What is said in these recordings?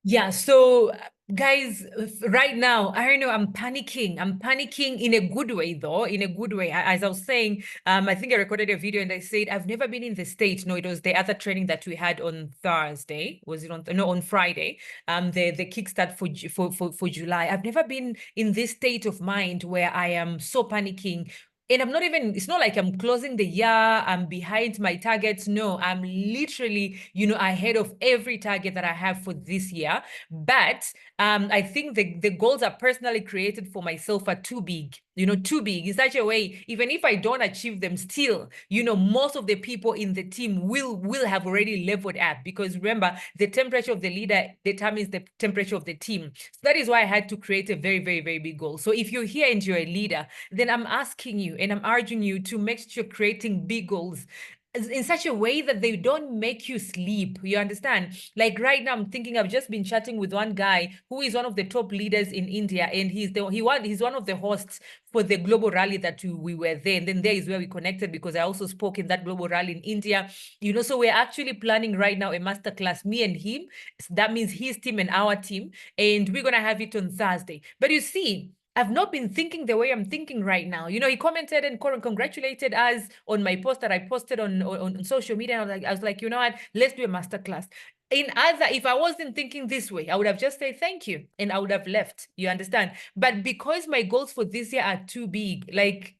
Yeah, so guys, right now, I don't know, I'm panicking. I'm panicking in a good way, though, in a good way. As I was saying, I think I recorded a video and I said, I've never been in the States. No, it was the other training that we had on Thursday. Was it on, no, on Friday? The kickstart for July. I've never been in this state of mind where I am so panicking. And I'm not even, it's not like I'm closing the year, I'm behind my targets. No, I'm literally, ahead of every target that I have for this year. But I think the goals are personally created for myself are too big, too big in such a way, even if I don't achieve them still, most of the people in the team will have already leveled up, because remember, the temperature of the leader determines the temperature of the team. So that is why I had to create a very, very, very big goal. So if you're here and you're a leader, then I'm asking you and I'm urging you to make sure you're creating big goals in such a way that they don't make you sleep. You understand? Like right now, I'm thinking, I've just been chatting with one guy who is one of the top leaders in India, and he's one of the hosts for the global rally that we were there. And then there is where we connected, because I also spoke in that global rally in India. So we're actually planning right now a masterclass, me and him. That means his team and our team, and we're gonna have it on Thursday. But you see, I've not been thinking the way I'm thinking right now. He commented and congratulated us on my post that I posted on social media. And I was like, you know what? Let's do a masterclass. If I wasn't thinking this way, I would have just said thank you and I would have left. You understand? But because my goals for this year are too big, like,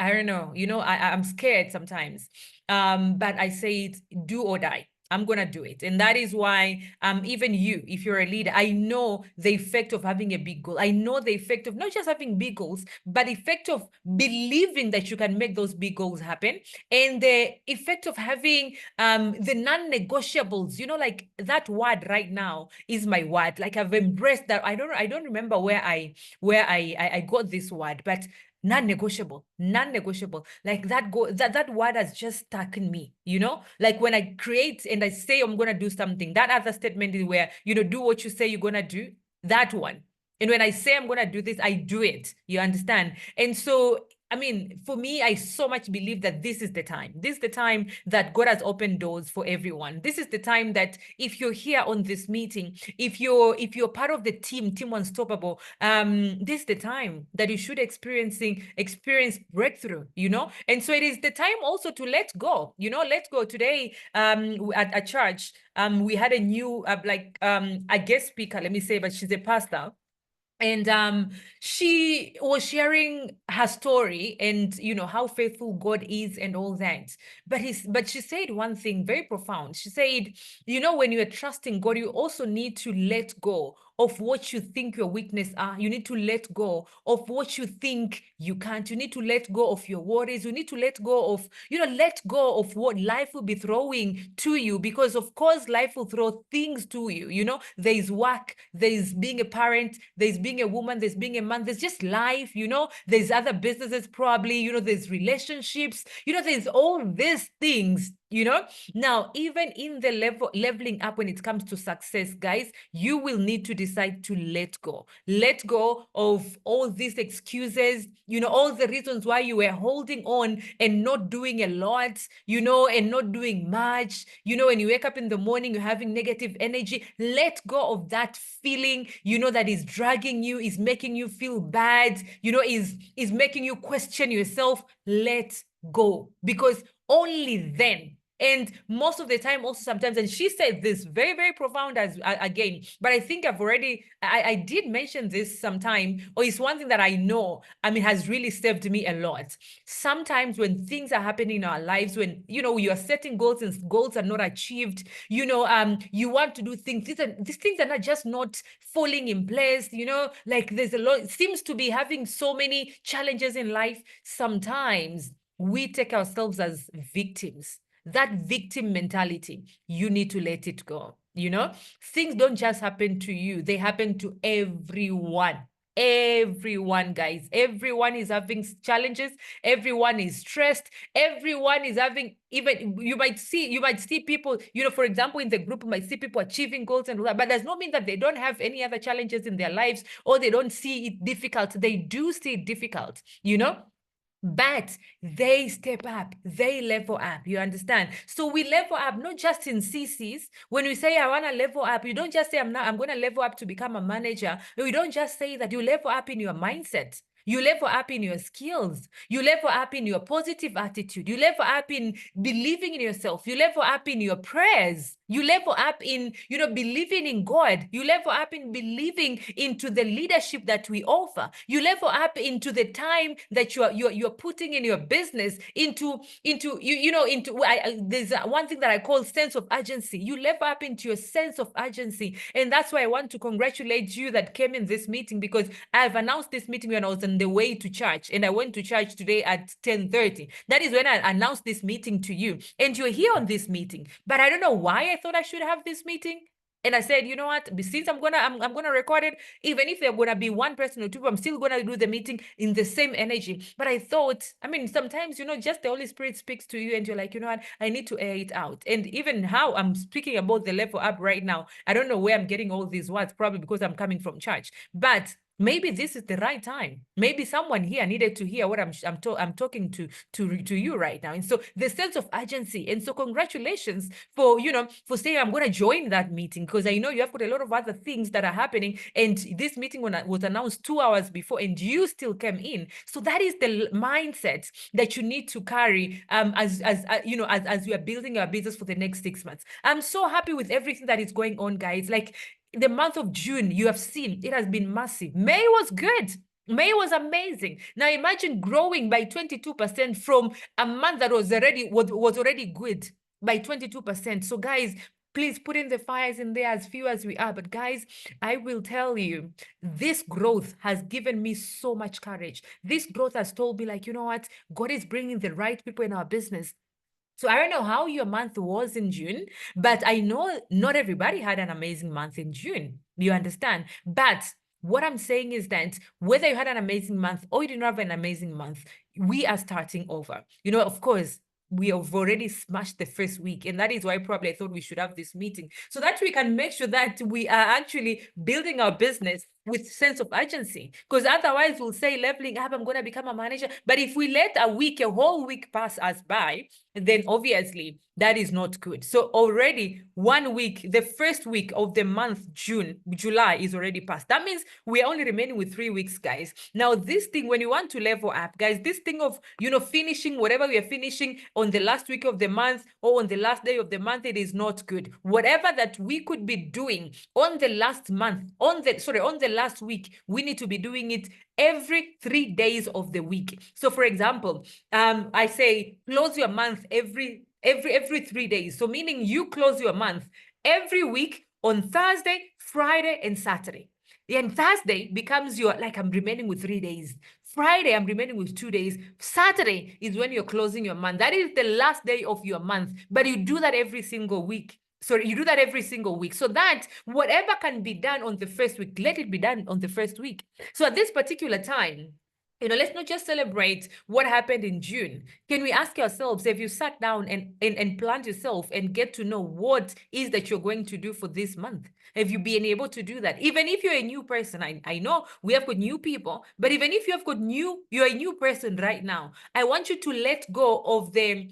I don't know, I'm scared sometimes. But I say it, do or die. I'm gonna do it. And that is why even you, if you're a leader, I know the effect of having a big goal. I know the effect of not just having big goals, but effect of believing that you can make those big goals happen. And the effect of having the non-negotiables, like that word right now is my word. Like I've embraced that. I don't remember where I got this word, but non-negotiable, non-negotiable, like that word has just stuck in me, like when I create and I say I'm gonna do something, that other statement is where, do what you say you're gonna do, that one. And when I say I'm gonna do this, I do it. You understand? And so I mean, for me, I so much believe that this is the time. This is the time that God has opened doors for everyone. This is the time that if you're here on this meeting, if you're part of the team Unstoppable, this is the time that you should experience breakthrough, And so it is the time also to let go, let go. Today, at church, we had a new a guest speaker, let me say, but she's a pastor. And she was sharing her story and how faithful God is and all that. But she said one thing very profound. She said, when you are trusting God, you also need to let go of what you think your weakness are. You need to let go of what you think you can't. You need to let go of your worries. You need to let go of, let go of what life will be throwing to you, because of course life will throw things to you. There is work, there is being a parent, there's being a woman, there's being a man, there's just life, there's other businesses probably, there's relationships, there's all these things. Now, even in the leveling up when it comes to success, guys, you will need to decide to let go of all these excuses, all the reasons why you were holding on and not doing a lot, and not doing much. When you wake up in the morning, you're having negative energy. Let go of that feeling, that is dragging you, is making you feel bad, is making you question yourself. Let go, because only then, and most of the time also sometimes, and she said this very, very profound as again, but I think I did mention this sometime, or it's one thing that I know, has really saved me a lot. Sometimes when things are happening in our lives, when you are setting goals and goals are not achieved, you want to do things, these things are not falling in place, like there's a lot, seems to be having so many challenges in life. Sometimes we take ourselves as victims. That victim mentality, you need to let it go. Things don't just happen to you, they happen to everyone. Everyone, guys, everyone is having challenges, everyone is stressed, everyone is having, even you might see people, for example, in the group, you might see people achieving goals and all that, but does not mean that they don't have any other challenges in their lives, or they don't see it difficult. They do see it difficult. But they step up, they level up, you understand? So we level up not just in CCs. When we say I want to level up, you don't just say I'm going to level up to become a manager. You don't just say that. You level up in your mindset. You level up in your skills. You level up in your positive attitude. You level up in believing in yourself. You level up in your prayers. You level up in, believing in God. You level up in believing into the leadership that we offer. You level up into the time that you're putting in your business into there's one thing that I call sense of urgency. You level up into your sense of urgency. And that's why I want to congratulate you that came in this meeting, because I've announced this meeting when I was on the way to church, and I went to church today at 10:30. That is when I announced this meeting to you, and you're here on this meeting. But I don't know why I thought I should have this meeting. And I said, you know what? Since I'm gonna record it, even if they're gonna be one person or two, I'm still gonna do the meeting in the same energy. But I thought, I mean, sometimes just the Holy Spirit speaks to you, and you're like, you know what? I need to air it out. And even how I'm speaking about the level up right now, I don't know where I'm getting all these words. Probably because I'm coming from church, but maybe this is the right time. Maybe someone here needed to hear what I'm talking to you right now. And so the sense of urgency. And so congratulations for for saying I'm going to join that meeting, because I know you have got a lot of other things that are happening. And this meeting was announced 2 hours before, and you still came in. So that is the mindset that you need to carry as you are building your business for the next 6 months. I'm so happy with everything that is going on, guys. Like, the month of June, you have seen it has been massive. May was good. May was amazing. Now imagine growing by 22% from a month that was already good by 22%. So guys, please put in the fires in there, as few as we are. But guys, I will tell you, this growth has given me so much courage. This growth has told me, like, you know what? God is bringing the right people in our business. So I don't know how your month was in June, but I know not everybody had an amazing month in June. You understand? But what I'm saying is that whether you had an amazing month or you didn't have an amazing month, we are starting over. Of course, we have already smashed the first week, and that is why probably I thought we should have this meeting, so that we can make sure that we are actually building our business with sense of urgency. Because otherwise we'll say, leveling up, I'm going to become a manager. But if we let a whole week pass us by, then obviously that is not good. So already 1 week, the first week of the month, July is already passed. That means we are only remaining with 3 weeks, guys. Now, this thing, when you want to level up, guys, this thing of, finishing whatever we are finishing on the last week of the month or on the last day of the month, it is not good. Whatever that we could be doing on the last month, on the last week, we need to be doing it every 3 days of the week. So for example, I say close your month every 3 days. So meaning you close your month every week on Thursday, Friday, and Saturday. And Thursday becomes I'm remaining with 3 days. Friday, I'm remaining with 2 days. Saturday is when you're closing your month. That is the last day of your month. But you do that every single week. You do that every single week, so that whatever can be done on the first week, let it be done on the first week. So at this particular time, let's not just celebrate what happened in June. Can we ask ourselves, have you sat down and planned yourself and get to know what is that you're going to do for this month? Have you been able to do that? Even if you're a new person, I know we have got new people, but even if you're a new person right now, I want you to let go of the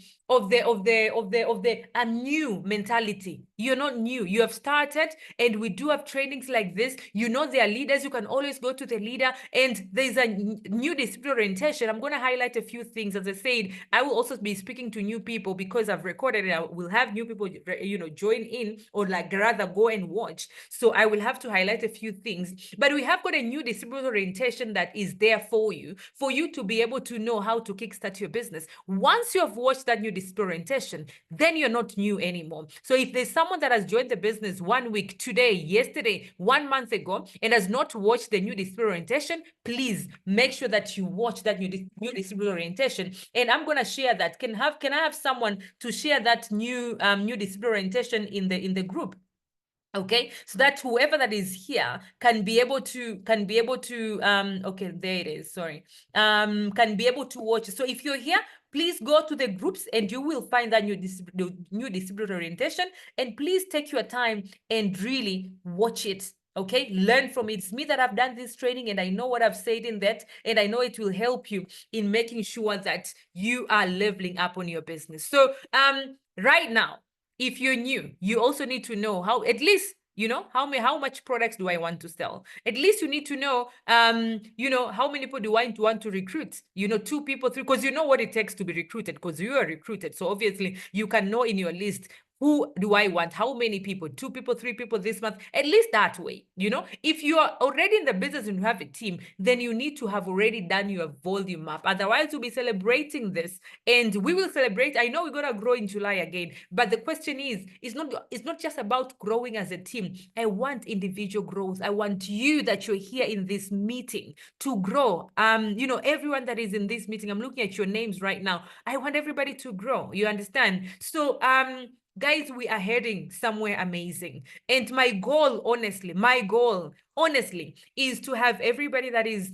a new mentality. You're not new. You have started, and we do have trainings like this. There are leaders. You can always go to the leader, and there's a new discipline orientation. I'm going to highlight a few things. As I said, I will also be speaking to new people because I've recorded it. I will have new people, join in, or rather go and watch. So I will have to highlight a few things. But we have got a new discipline orientation that is there for you to be able to know how to kickstart your business. Once you have watched that new discipline orientation, then you're not new anymore. So if there's someone that has joined the business 1 week, today, yesterday, 1 month ago, and has not watched the new discipline orientation, please make sure that you watch that new discipline orientation. And I'm going to share that. Can I have someone to share that new discipline orientation in the group? Okay, so that whoever that is here can be able to okay, there it is, sorry, can be able to watch. So if you're here, please go to the groups and you will find that new discipline orientation, and please take your time and really watch it. Okay, learn from it. It's me that I've done this training, and I know what I've said in that, and I know it will help you in making sure that you are leveling up on your business. So right now, if you're new, you also need to know how, at least, how much products do I want to sell? At least you need to know, how many people do I want to recruit? 2 people, 3, because you know what it takes to be recruited, because you are recruited. So obviously you can know in your list, who do I want? How many people? 2 people, 3 people this month? At least that way, if you are already in the business and you have a team, then you need to have already done your volume map. Otherwise, we'll be celebrating this, and we will celebrate. I know we're gonna grow in July again, but the question is, it's not just about growing as a team. I want individual growth. I want you that you're here in this meeting to grow. Everyone that is in this meeting, I'm looking at your names right now. I want everybody to grow. You understand? So guys, we are heading somewhere amazing. And my goal, honestly, is to have everybody that is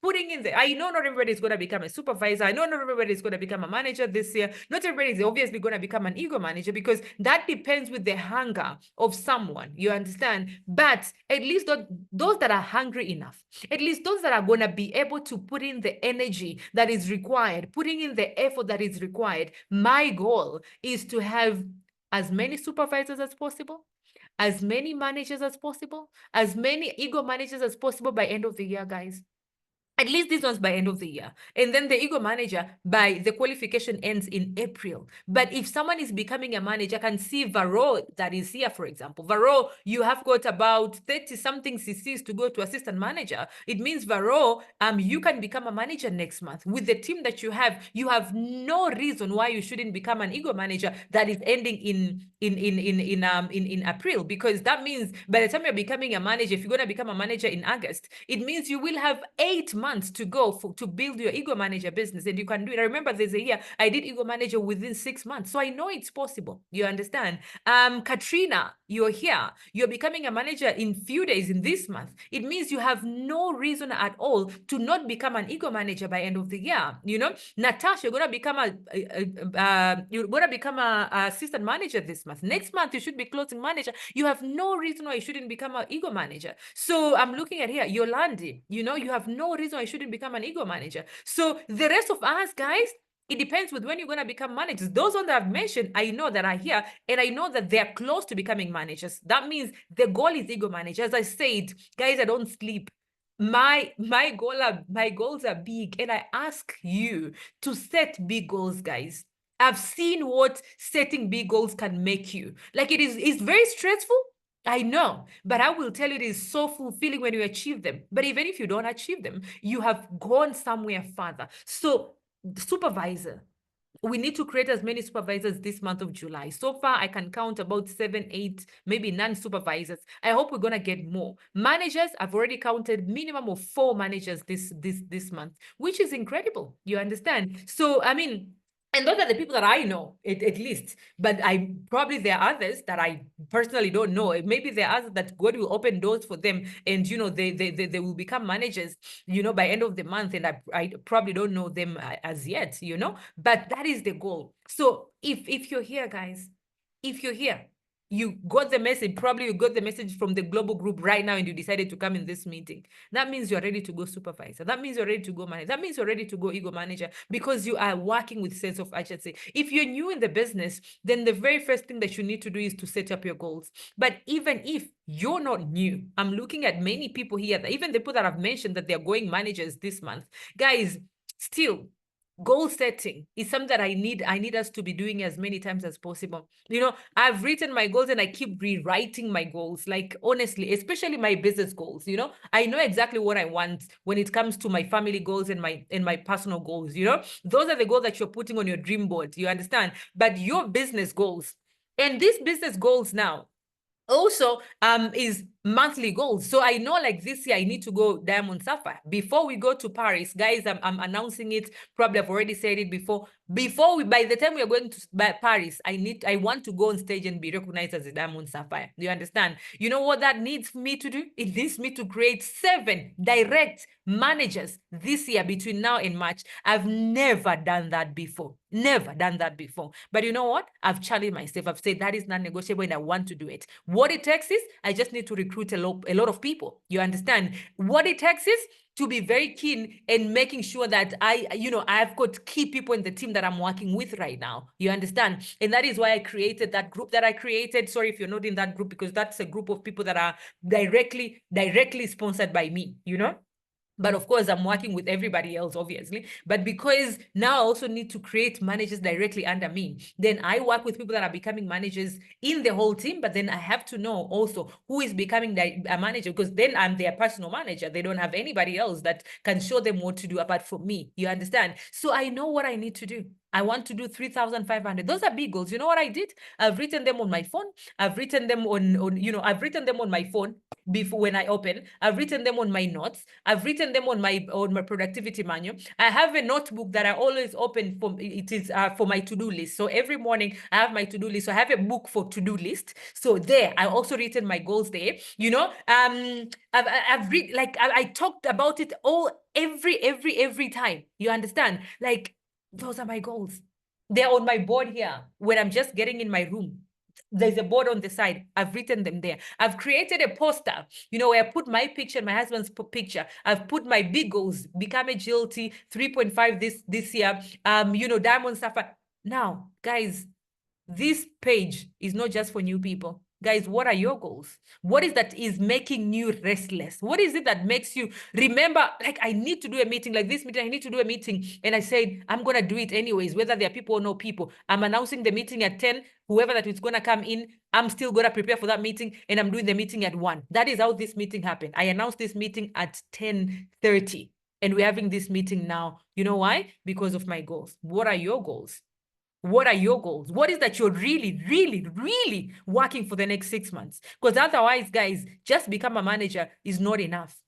putting in there. I know not everybody is going to become a supervisor. I know not everybody is going to become a manager this year. Not everybody is obviously going to become an ego manager, because that depends with the hunger of someone. You understand? But at least those that are hungry enough, at least those that are going to be able to put in the energy that is required, putting in the effort that is required. My goal is to have as many supervisors as possible, as many managers as possible, as many ego managers as possible by end of the year, guys. At least these ones by end of the year. And then the ego manager, by the qualification ends in April. But if someone is becoming a manager, I can see Varro that is here, for example. Varro, you have got about 30-something CCs to go to assistant manager. It means, Varro, you can become a manager next month. With the team that you have no reason why you shouldn't become an ego manager that is ending in April, because that means by the time you're becoming a manager, if you're going to become a manager in August, it means you will have 8 months to go to build your ego manager business, and you can do it. I remember there's a year I did ego manager within 6 months, so I know it's possible. You understand? Katrina, you're here. You're becoming a manager in few days in this month. It means you have no reason at all to not become an ego manager by end of the year. Natasha, you're gonna become a assistant manager this month. Next month you should be closing manager. You have no reason why you shouldn't become an ego manager. So I'm looking at here, Yolandi, you have no reason why you shouldn't become an ego manager. So the rest of us, guys, it depends with when you're going to become managers. Those ones that I've mentioned, I know that are here, and I know that they're close to becoming managers. That means the goal is ego manager. As I said, guys, I don't sleep. My goals are big, and I ask you to set big goals, guys. I've seen what setting big goals can make you. Like, it's very stressful, I know, but I will tell you, it is so fulfilling when you achieve them. But even if you don't achieve them, you have gone somewhere further. So, supervisor, we need to create as many supervisors this month of July. So far, I can count about 7, 8, maybe 9 supervisors. I hope we're gonna get more. Managers, I've already counted minimum of 4 managers this month, which is incredible. You understand? So, I mean, and those are the people that I know, at least. But there are others that I personally don't know. Maybe there are others that God will open doors for them, and they will become managers, by end of the month. And I probably don't know them as yet, But that is the goal. So if you're here, guys, if you're here, you got the message, probably you got the message from the global group right now, and you decided to come in this meeting. That means you're ready to go supervisor. That means you're ready to go manager. That means you're ready to go ego manager, because you are working with sense of urgency. If you're new in the business, then the very first thing that you need to do is to set up your goals. But even if you're not new, I'm looking at many people here, even the people that I've mentioned that they're going managers this month, guys, still, goal setting is something that I need us to be doing as many times as possible. I've written my goals, and I keep rewriting my goals, like, honestly, especially my business goals. I know exactly what I want when it comes to my family goals and my personal goals. Those are the goals that you're putting on your dream board. You understand? But your business goals, and these business goals now also is monthly goals. So I know, like, this year I need to go Diamond Sapphire. Before we go to Paris, guys, I'm announcing it. Probably I've already said it before. By the time we are going to Paris, I want to go on stage and be recognized as a Diamond Sapphire. Do you understand? You know what that needs me to do? It needs me to create 7 direct managers this year between now and March. I've never done that before. Never done that before. But you know what? I've challenged myself. I've said that is non-negotiable, and I want to do it. What it takes is I just need to recruit recruit a lot of people. You understand? What it takes is to be very keen and making sure that I've got key people in the team that I'm working with right now. You understand? And that is why I created that group that I created. Sorry if you're not in that group, because that's a group of people that are directly sponsored by me, But of course, I'm working with everybody else, obviously. But because now I also need to create managers directly under me, then I work with people that are becoming managers in the whole team. But then I have to know also who is becoming a manager, because then I'm their personal manager. They don't have anybody else that can show them what to do apart from me. You understand? So I know what I need to do. I want to do 3,500. Those are big goals. You know what I did? I've written them on my phone. I've written them I've written them on my phone before when I open. I've written them on my notes. I've written them on my productivity manual. I have a notebook that I always open for. It is for my to-do list. So every morning I have my to-do list. So I have a book for to-do list. So there, I also written my goals there. I've read, like I talked about it all every time. You understand? Like, those are my goals. They're on my board here. When I'm just getting in my room, there's a board on the side. I've written them there. I've created a poster, where I put my picture and my husband's picture. I've put my big goals, become a GLT 3.5 this year, Diamond Sapphire. Now, guys, this page is not just for new people. Guys, what are your goals? What is that is making you restless? What is it that makes you remember, like, I need to do a meeting, like this meeting, I need to do a meeting. And I said, I'm going to do it anyways, whether there are people or no people. I'm announcing the meeting at 10. Whoever that is going to come in, I'm still going to prepare for that meeting, and I'm doing the meeting at 1. That is how this meeting happened. I announced this meeting at 10:30, and we're having this meeting now. You know why? Because of my goals. What are your goals? What are your goals? What is that you're really, really, really working for the next 6 months? Because otherwise, guys, just become a manager is not enough.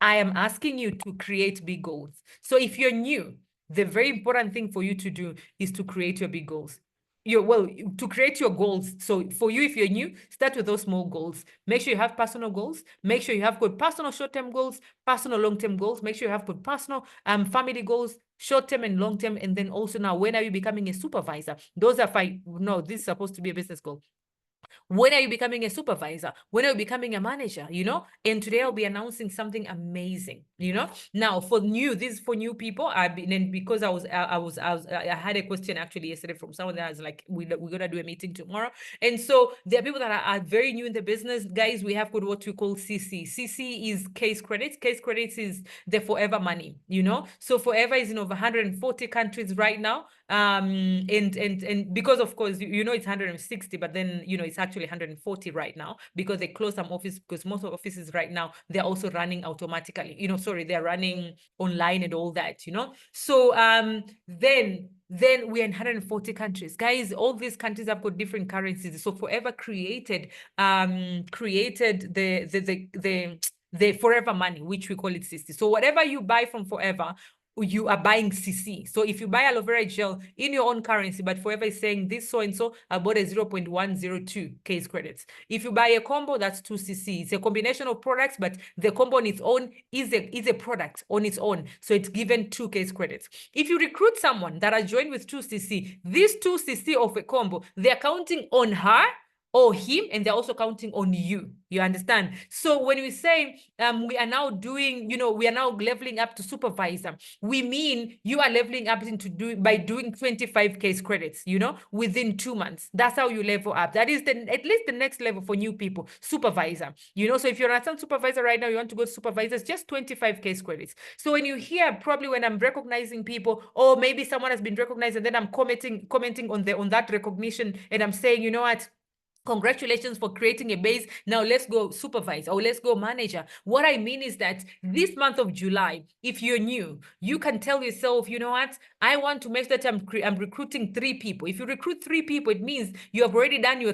I am asking you to create big goals. So if you're new, the very important thing for you to do is to create your big goals. To create your goals. So for you, if you're new, start with those small goals. Make sure you have personal goals. Make sure you have good personal short-term goals, personal long-term goals. Make sure you have good personal family goals, short-term and long-term. And then also now, when are you becoming a supervisor? Those are fine. No, this is supposed to be a business goal. When are you becoming a supervisor? When are you becoming a manager? And today I'll be announcing something amazing. Now for this is for new people. And because I had a question actually yesterday from someone that was like, we're gonna do a meeting tomorrow. And so there are people that are very new in the business. Guys, we have got what we call CC. CC is case credits. Case credits is the forever money. So forever is in over 140 countries right now. And because of course it's 160, but then it's actually 140 right now, because they closed some office, because most of offices right now they're also running automatically, they're running online and all that. So then we're in 140 countries, guys. All these countries have got different currencies. So forever created the forever money, which we call it CC. So whatever you buy from Forever, you are buying CC. So if you buy aloe vera gel in your own currency, but Forever is saying this so-and-so, I bought a 0.102 case credits. If you buy a combo, that's 2 CC. It's a combination of products, but the combo on its own is a product on its own. So it's given 2 case credits. If you recruit someone that has joined with 2 CC, this 2 CC of a combo, they're counting on her or him, and they're also counting on you. You understand? So when we say we are now doing, we are now leveling up to supervisor, we mean you are leveling up by doing 25 case credits, within 2 months. That's how you level up. That is at least the next level for new people, supervisor. So if you're an assistant supervisor right now, you want to go to supervisors, just 25 case credits. So when you hear, probably when I'm recognizing people, or maybe someone has been recognized and then I'm commenting on that recognition, and I'm saying, you know what, congratulations for creating a base. Now let's go supervisor, or let's go manager. What I mean is that this month of July, if you're new, you can tell yourself, you know what, I want to make that I'm recruiting 3 people. If you recruit 3 people, it means you have already done your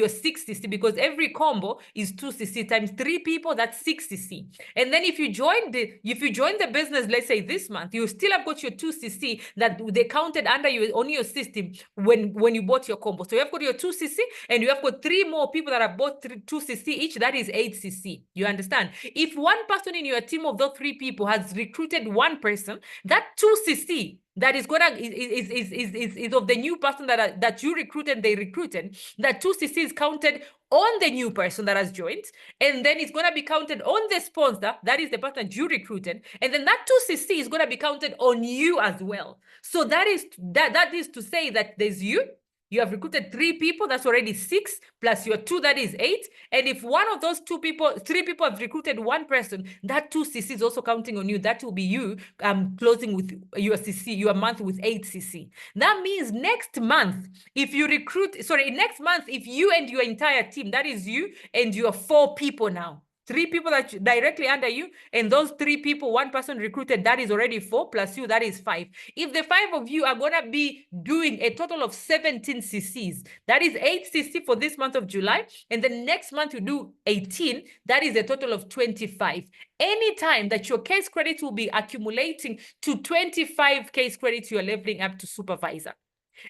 6 CC, because every combo is 2 CC times 3 people, that's 6 CC. And then if you join the business, let's say this month, you still have got your 2 CC that they counted under you on your system when you bought your combo. So you have got your 2 CC and you have got 3 more people that are both 2cc each, that is 8cc. You understand? If one person in your team of those 3 people has recruited one person, that 2cc that is gonna is of the new person that you recruited, they recruited, that 2cc is counted on the new person that has joined, and then it's gonna be counted on the sponsor, that is the person you recruited, and then that 2cc is gonna be counted on you as well. So that is to say that there's you have recruited 3 people, that's already 6, plus your 2, that is 8. And if one of those 3 people have recruited one person, that 2cc is also counting on you. That will be you closing with your cc, your month with 8cc. That means next month, if you next month, if you and your entire team, that is you and your 4 people now, 3 people that directly under you, and those 3 people, one person recruited, that is already 4, plus you, that is 5. If the 5 of you are gonna be doing a total of 17 cc's, that is 8cc for this month of July, and the next month you do 18, that is a total of 25. Anytime that your case credits will be accumulating to 25 case credits, you're leveling up to supervisor.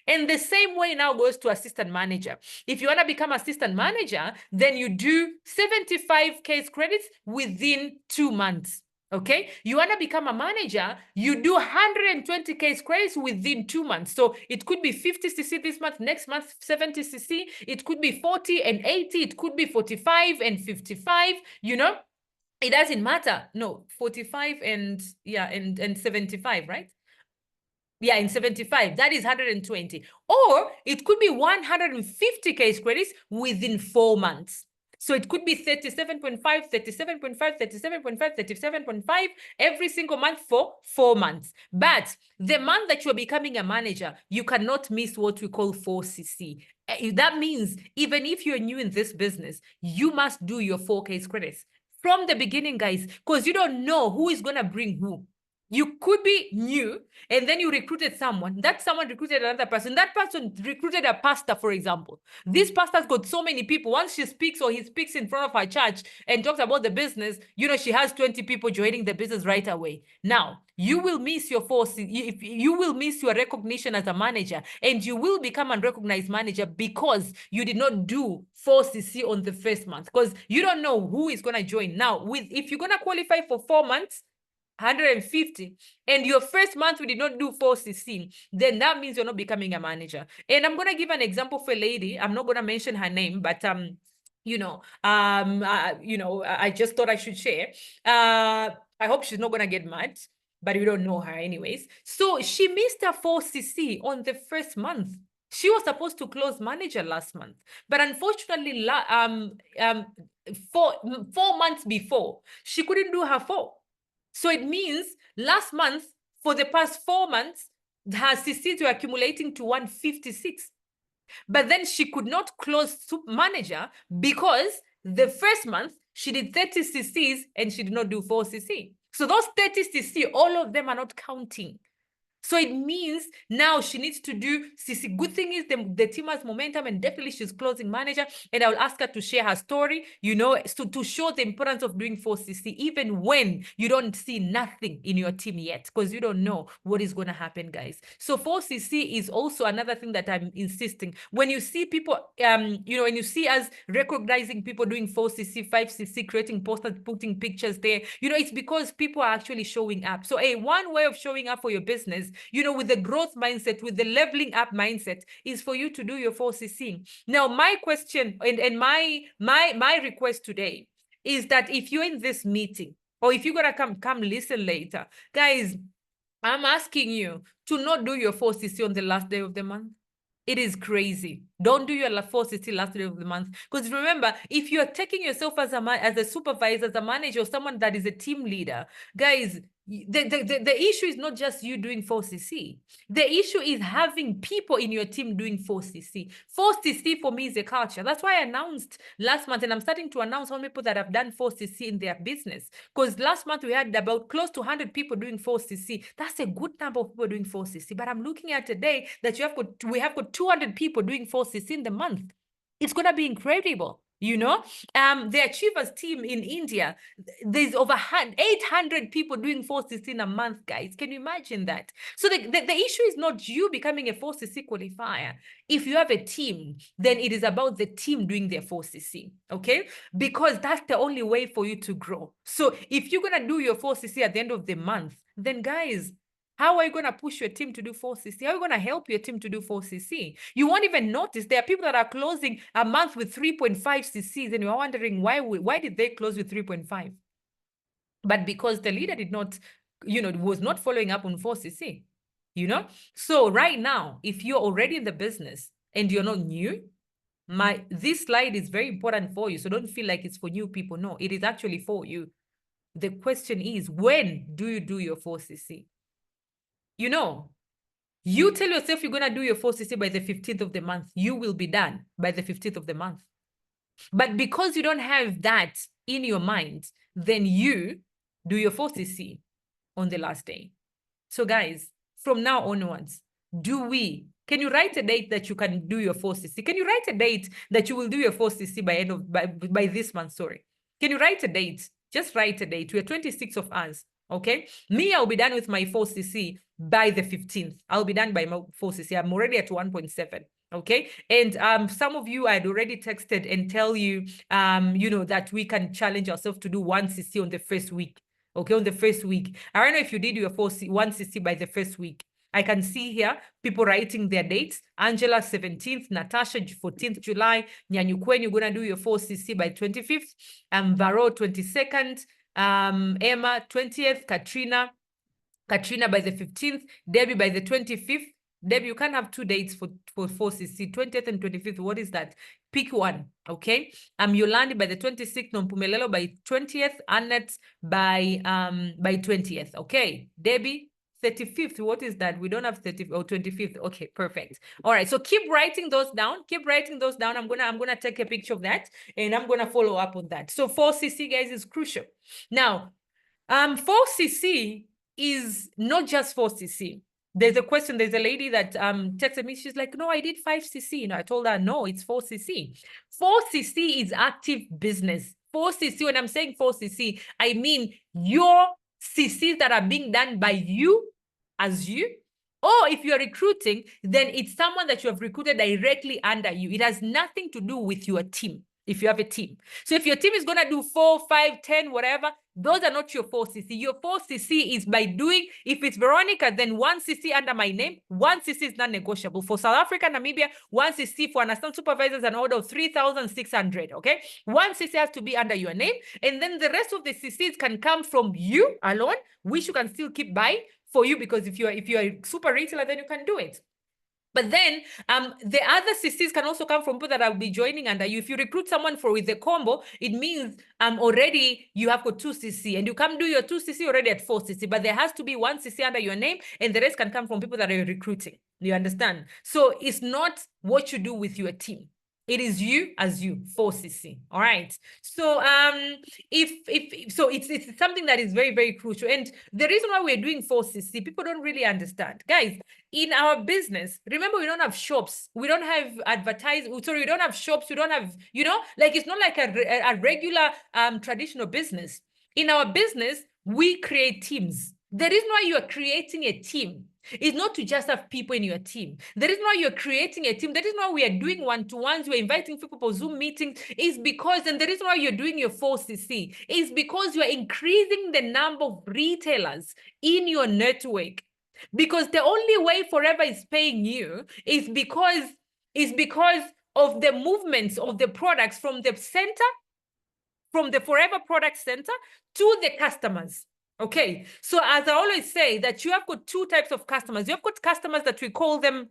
And the same way now goes to assistant manager. If you want to become assistant manager, then you do 75 case credits within 2 months. Okay, you want to become a manager, you do 120 case credits within 2 months. So it could be 50cc this month, next month 70cc, it could be 40 and 80, it could be 45 and 55, you know, it doesn't matter. No, 45 and 75, right? Yeah, in 75, that is 120. Or it could be 150 case credits within 4 months. So it could be 37.5, 37.5, 37.5, 37.5 every single month for 4 months. But the month that you're becoming a manager, you cannot miss what we call 4cc. That means even if you're new in this business, you must do your 4 case credits from the beginning, guys, because you don't know who is going to bring who. You could be new, and then you recruited someone. That someone recruited another person. That person recruited a pastor, for example. This pastor's got so many people. Once she speaks or he speaks in front of her church and talks about the business, you know, she has 20 people joining the business right away. Now, you will miss your you will miss your recognition as a manager, and you will become a recognized manager because you did not do 4cc on the first month, because you don't know who is going to join. Now, if you're going to qualify for 4 months, 150, and your first month we did not do 4cc, then that means you're not becoming a manager. And I'm going to give an example for a lady. I'm not going to mention her name, but I just thought I should share. I hope she's not going to get mad, but we don't know her anyways. So she missed her 4cc on the first month. She was supposed to close manager last month, but unfortunately, 4 months before, she couldn't do her 4. So it means last month, for the past 4 months, her CCs were accumulating to 156. But then she could not close manager because the first month she did 30 CCs and she did not do 4cc. So those 30 CC, all of them are not counting. So it means now she needs to do CC. Good thing is the team has momentum, and definitely she's closing manager. And I will ask her to share her story, so to show the importance of doing 4cc, even when you don't see nothing in your team yet, because you don't know what is going to happen, guys. So 4cc is also another thing that I'm insisting. When you see people, when you see us recognizing people doing 4cc, 5cc, creating posters, putting pictures there, it's because people are actually showing up. So one way of showing up for your business, with the growth mindset, with the leveling up mindset, is for you to do your 4cc. Now, my question and my request today is that if you're in this meeting, or if you're gonna come listen later, guys, I'm asking you to not do your 4cc on the last day of the month. It is crazy. Don't do your 4cc last day of the month. Because remember, if you're taking yourself as a supervisor, as a manager, or someone that is a team leader, guys, the issue is not just you doing 4cc. The issue is having people in your team doing 4cc. 4cc for me is a culture. That's why I announced last month, and I'm starting to announce how many people that have done 4cc in their business. Because last month we had about close to 100 people doing 4cc. That's a good number of people doing 4cc. But I'm looking at today that we have got 200 people doing 4cc in the month. It's going to be incredible. You know, the Achievers team in India, there's over 800 people doing 4cc in a month, guys. Can you imagine that? So the issue is not you becoming a 4cc qualifier. If you have a team, then it is about the team doing their 4cc, okay? Because that's the only way for you to grow. So if you're going to do your 4cc at the end of the month, then guys, how are you going to push your team to do 4cc? How are you going to help your team to do 4cc? You won't even notice. There are people that are closing a month with 3.5 cc's, and you're wondering why did they close with 3.5? But because the leader did not, was not following up on 4cc, So right now, if you're already in the business and you're not new, this slide is very important for you. So don't feel like it's for new people. No, it is actually for you. The question is, when do you do your 4cc? You tell yourself you're going to do your 4cc by the 15th of the month. You will be done by the 15th of the month. But because you don't have that in your mind, then you do your 4cc on the last day. So guys, from now onwards, can you write a date that you can do your 4cc? Can you write a date that you will do your 4cc by this month? Sorry. Can you write a date? Just write a date. We're 26 of us. Okay. Me, I'll be done with my 4cc by the 15th. I'll be done by my 4cc. I'm already at 1.7. Okay. And some of you I had already texted and tell you, that we can challenge ourselves to do 1cc on the first week. Okay, on the first week. I don't know if you did your 1cc by the first week. I can see here people writing their dates. Angela, 17th. Natasha, 14th July. Nyanyukwen, you're going to do your 4cc by 25th. Varo, 22nd. Emma, 20th. Katrina by the 15th. Debbie by the 25th. Debbie, you can't have 2 dates for 4cc, 20th and 25th. What is that? Pick one, okay? Yolandi by the 26th, Nompumelelo by 20th, Annette by 20th, okay? Debbie, 35th. What is that? We don't have 30th or 25th. Okay, perfect. All right, so keep writing those down. Keep writing those down. I'm gonna take a picture of that and I'm gonna follow up on that. So 4cc, guys, is crucial. Now, 4cc is not just 4cc. There's a lady that texted me. She's like, no, I did 5cc. I told her, no, it's 4cc. 4cc is active business. 4cc, when I'm saying 4cc, I mean your cc's that are being done by you as you. Or if you're recruiting, then it's someone that you have recruited directly under you. It has nothing to do with your team. If you have a team. So if your team is going to do 4, 5, 10, whatever, those are not your 4cc. Your 4cc is by doing, if it's Veronica, then 1cc under my name, 1cc is non-negotiable. For South Africa, Namibia, 1cc for understand supervisors, an order of 3,600, okay? 1cc has to be under your name, and then the rest of the cc's can come from you alone, which you can still keep buying for you, because if you're a super retailer, then you can do it. But then the other cc's can also come from people that will be joining under you. If you recruit someone with the combo, it means already you have got 2cc, and you come do your 2cc already at 4cc, but there has to be 1cc under your name, and the rest can come from people that are recruiting. You understand? So it's not what you do with your team. It is you as you, 4cc. All right. So it's something that is very, very crucial. And the reason why we're doing 4cc, people don't really understand. Guys, in our business, remember, we don't have shops. We don't have advertising. Sorry, we don't have shops. We don't have, it's not like a regular traditional business. In our business, we create teams. The reason why you are creating a team is not to just have people in your team. The reason why you're creating a team, the reason why we are doing one-to-ones, we're inviting people for Zoom meetings, is because, and the reason why you're doing your 4cc is because you're increasing the number of retailers in your network. Because the only way Forever is paying you is because of the movements of the products from the center, from the Forever Product Center to the customers. Okay, so as I always say, that you have got 2 types of customers. You have got customers that we call them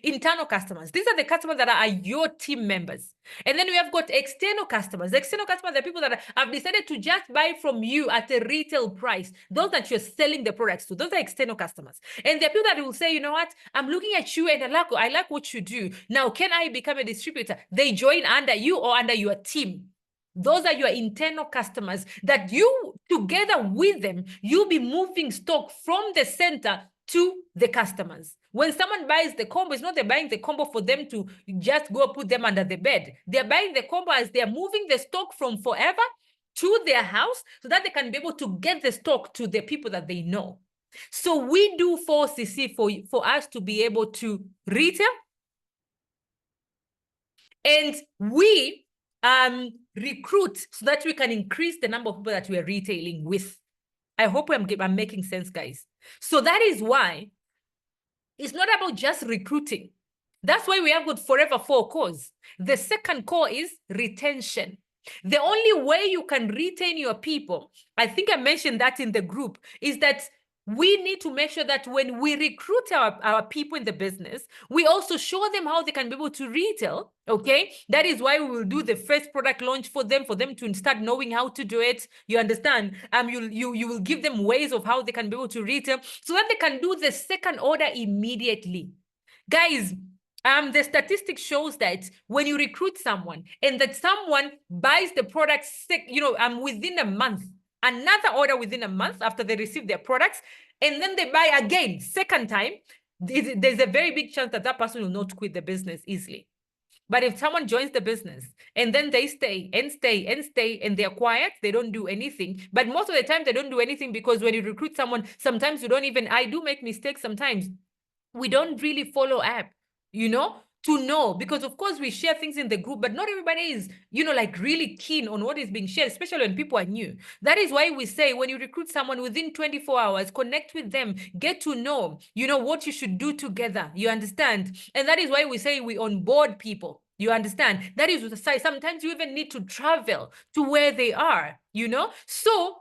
internal customers. These are the customers that are your team members. And then we have got external customers. The external customers are people that have decided to just buy from you at a retail price. Those that you're selling the products to, those are external customers. And there are people that will say, you know what, I'm looking at you and I like what you do. Now, can I become a distributor? They join under you or under your team. Those are your internal customers that you, together with them, you'll be moving stock from the center to the customers. When someone buys the combo, it's not they're buying the combo for them to just go put them under the bed. They're buying the combo as they're moving the stock from forever to their house so that they can be able to get the stock to the people that they know. So we do 4CC for us to be able to retail. And we recruit so that we can increase the number of people that we are retailing with. I hope I'm making sense, guys. So that is why it's not about just recruiting. That's why we have got forever 4 cores. The second core is retention. The only way you can retain your people, I think I mentioned that in the group, is that we need to make sure that when we recruit our people in the business, we also show them how they can be able to retail, okay? That is why we will do the first product launch for them to start knowing how to do it. You understand? You will give them ways of how they can be able to retail so that they can do the second order immediately. Guys, the statistic shows that when you recruit someone and that someone buys the product, within a month, another order within a month after they receive their products, and then they buy again, second time, there's a very big chance that that person will not quit the business easily. But if someone joins the business and then they stay and stay and stay and they're quiet, they don't do anything. But most of the time, they don't do anything because when you recruit someone, sometimes you don't even, I do make mistakes sometimes. We don't really follow up, to know, because of course we share things in the group, but not everybody is, like really keen on what is being shared, especially when people are new. That is why we say when you recruit someone within 24 hours, connect with them, get to know, what you should do together. You understand? And that is why we say we onboard people. You understand? That is sometimes you even need to travel to where they are, So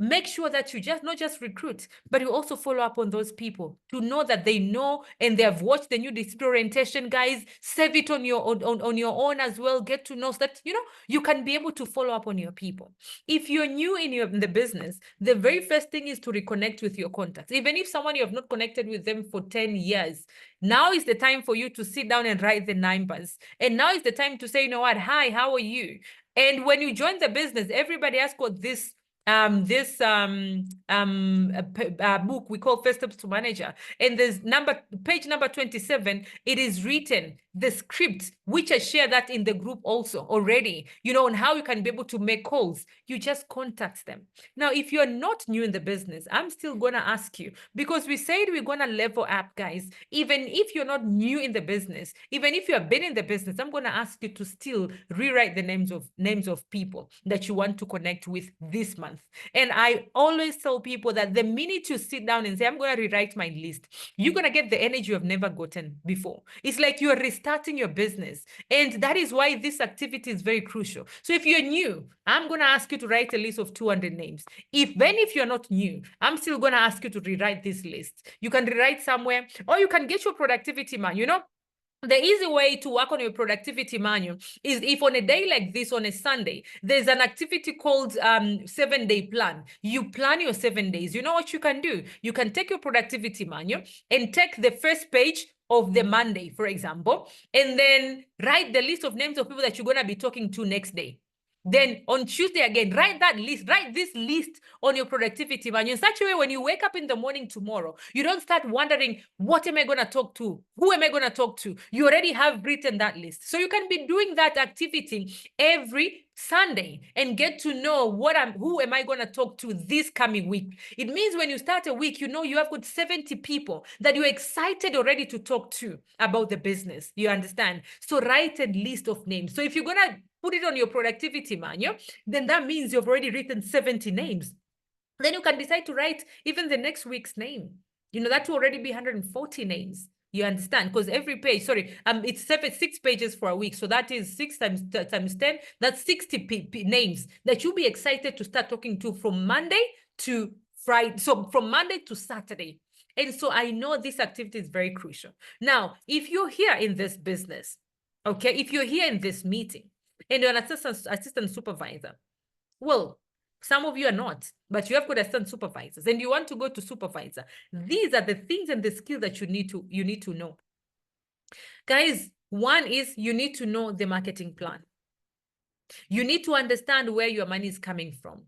make sure that you not just recruit, but you also follow up on those people to know that they know and they have watched the new district orientation, guys. Save it on your own as well. Get to know so that you can be able to follow up on your people. If you're new in the business, the very first thing is to reconnect with your contacts. Even if someone you have not connected with them for 10 years, now is the time for you to sit down and write the numbers. And now is the time to say, what, hi, how are you? And when you join the business, everybody has got this book we call First Steps to Manager, and there's page number 27. It is written the script, which I share that in the group also already, on how you can be able to make calls. You just contact them. Now, if you're not new in the business, I'm still gonna ask you, because we said we're gonna level up, guys. Even if you're not new in the business, even if you have been in the business, I'm gonna ask you to still rewrite the names of people that you want to connect with this month. And I always tell people that the minute you sit down and say, I'm going to rewrite my list, you're going to get the energy you have never gotten before. It's like you're restarting your business. And that is why this activity is very crucial. So if you're new, I'm going to ask you to write a list of 200 names. If you're not new, I'm still going to ask you to rewrite this list. You can rewrite somewhere, or you can get your productivity man, The easy way to work on your productivity manual is if on a day like this, on a Sunday, there's an activity called 7-day plan. You plan your 7 days. You know what you can do? You can take your productivity manual and take the first page of the Monday, for example, and then write the list of names of people that you're going to be talking to next day. Then on Tuesday again, write this list on your productivity manual in such a way when you wake up in the morning tomorrow, you don't start wondering, what am I going to talk to? Who am I going to talk to? You already have written that list. So you can be doing that activity every Sunday and get to know who am I going to talk to this coming week. It means when you start a week, you have got 70 people that you're excited already to talk to about the business. You understand? So write a list of names. So if you're going to put it on your productivity manual, then that means you've already written 70 names. Then you can decide to write even the next week's name. That will already be 140 names. You understand? Because every page, it's 6 pages for a week. So that is 6 times 10. That's 60 names that you'll be excited to start talking to from Monday to Friday. So from Monday to Saturday. And so I know this activity is very crucial. Now, if you're here in this business, okay, if you're here in this meeting, and you're an assistant supervisor, well, some of you are not, but you have got assistant supervisors and you want to go to supervisor. These are the things and the skills that you need to know. Guys, one is you need to know the marketing plan. You need to understand where your money is coming from.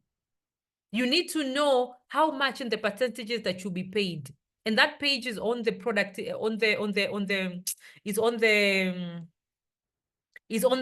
You need to know how much and the percentages that you'll be paid. and that page is on the product, is on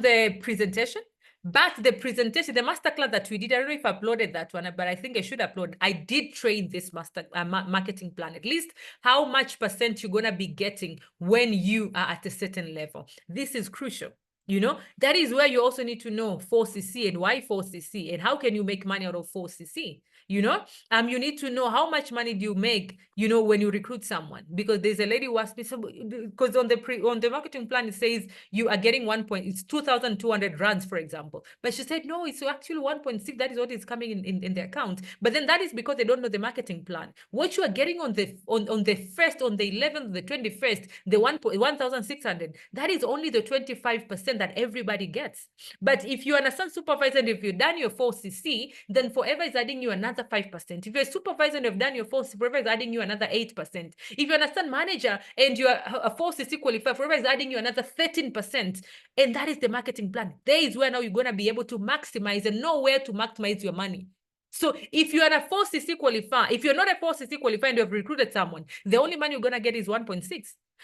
the presentation. But the presentation, the masterclass that we did, I don't know if I uploaded that one, but I think I should upload. I did train this marketing plan, at least how much % you're going to be getting when you are at a certain level. This is crucial. You know, that is where you also need to know 4cc and why 4cc and how can you make money out of 4cc. You know, you need to know how much money do you make, you know, when you recruit someone, because there's a lady who asked me, because on the marketing plan, it says you are getting it's 2,200 rands, for example. But she said, no, it's actually 1.6. That is what is coming in the account. But then that is because they don't know the marketing plan. What you are getting on the 1st, on the 11th, the 21st, the 1,600, that is only the 25% that everybody gets. But if you're an assistant supervisor and if you've done your 4cc, then Forever is adding you another 5%. If you're a supervisor and you've done your 4cc, Forever is adding you another 8%. If you're an assistant manager and you're a 4cc qualifier, Forever is adding you another 13%. And that is the marketing plan. There is where now you're going to be able to maximize and know where to maximize your money. So if you are a 4cc qualifier, if you're not a 4cc qualifier and you've recruited someone, the only money you're going to get is 1.6.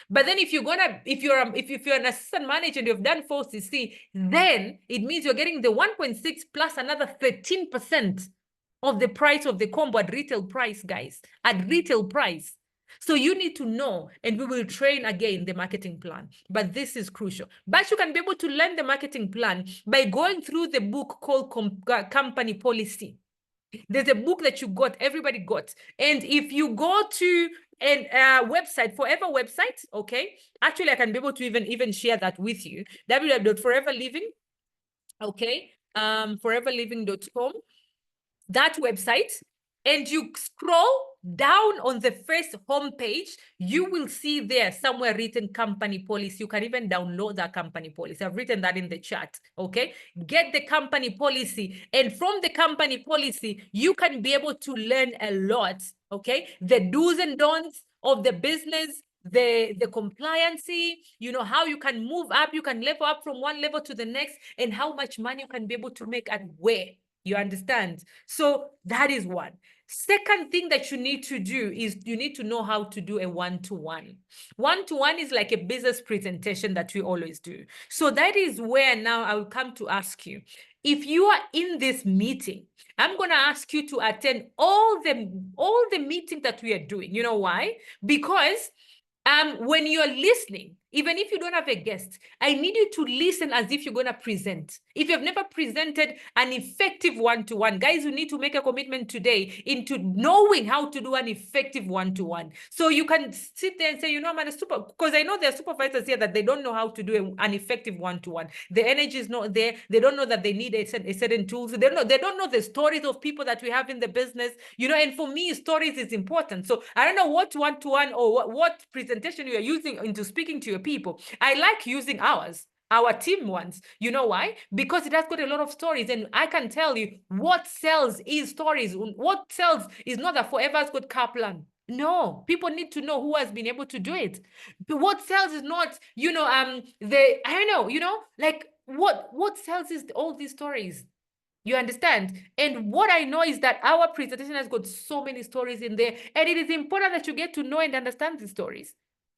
But then if you're an assistant manager and you've done 4cc, then it means you're getting the 1.6 plus another 13% of the price of the combo at retail price, guys, at retail price. So you need to know, and we will train again the marketing plan, but this is crucial. But you can be able to learn the marketing plan by going through the book called Company Policy. There's a book that you got, everybody got. And if you go to a website, Forever website, okay, actually I can be able to even share that with you, www.foreverliving, okay, foreverliving.com, that website, and you scroll down on the first homepage, you will see there somewhere written company policy. You can even download that company policy. I've written that in the chat, okay? Get the company policy, and from the company policy, you can be able to learn a lot, okay? The do's and don'ts of the business, the compliancy, you know, how you can move up, you can level up from one level to the next, and how much money you can be able to make and where. You understand? So that is one. Second thing that you need to do is you need to know how to do a one-to-one. One-to-one is like a business presentation that we always do. So that is where now I will come to ask you, if you are in this meeting, I'm going to ask you to attend all the meetings that we are doing. You know why? Because when you're listening, even if you don't have a guest, I need you to listen as if you're going to present. If you've never presented an effective one-to-one, guys, you need to make a commitment today into knowing how to do an effective one-to-one. So you can sit there and say, you know, I'm because I know there are supervisors here that they don't know how to do an effective one-to-one. The energy is not there. They don't know that they need a certain tools. They don't know the stories of people that we have in the business, you know, and for me, stories is important. So I don't know what one-to-one or what presentation you are using into speaking to your people. I like using our team ones. You know why? Because it has got a lot of stories, and I can tell you what sells is stories. What sells is not that Forever's got Kaplan. No, people need to know who has been able to do it. But what sells is not, you know, I don't know, you know, like what sells is all these stories. You understand? And what I know is that our presentation has got so many stories in there, and it is important that you get to know and understand the stories.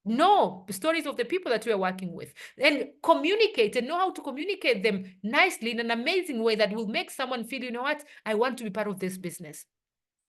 Know the stories of the people that we are working with, and communicate and know how to communicate them nicely in an amazing way that will make someone feel, you know what, I want to be part of this business.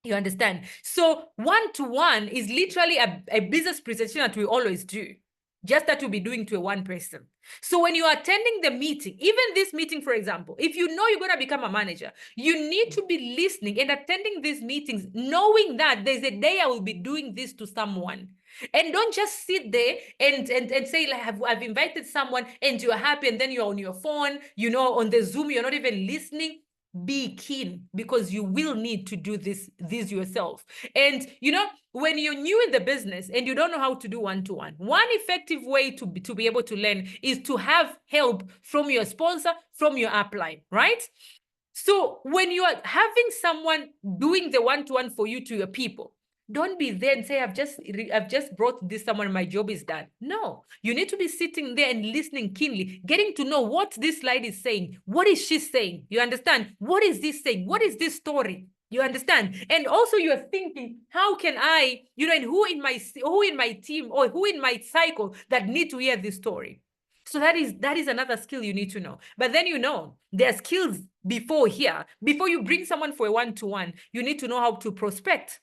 You understand? So one-to-one is literally a business presentation that we always do, just that we'll be doing to a one person. So when you are attending the meeting, even this meeting, for example, if you know you're going to become a manager, you need to be listening and attending these meetings, knowing that there's a day I will be doing this to someone. And don't just sit there and say, like, I've invited someone and you're happy, and then you're on your phone, you know, on the Zoom, you're not even listening. Be keen, because you will need to do this yourself. And you know, when you're new in the business and you don't know how to do one-to-one, one effective way to be able to learn is to have help from your sponsor, from your upline, right? So when you are having someone doing the one-to-one for you to your people, don't be there and say, I've just brought this someone, my job is done. No, you need to be sitting there and listening keenly, getting to know what this slide is saying. What is she saying? You understand? What is this saying? What is this story? You understand? And also you're thinking, how can I, and who in my team or who in my cycle that need to hear this story? So that is another skill you need to know. But then there are skills before here. Before you bring someone for a one-to-one, you need to know how to prospect,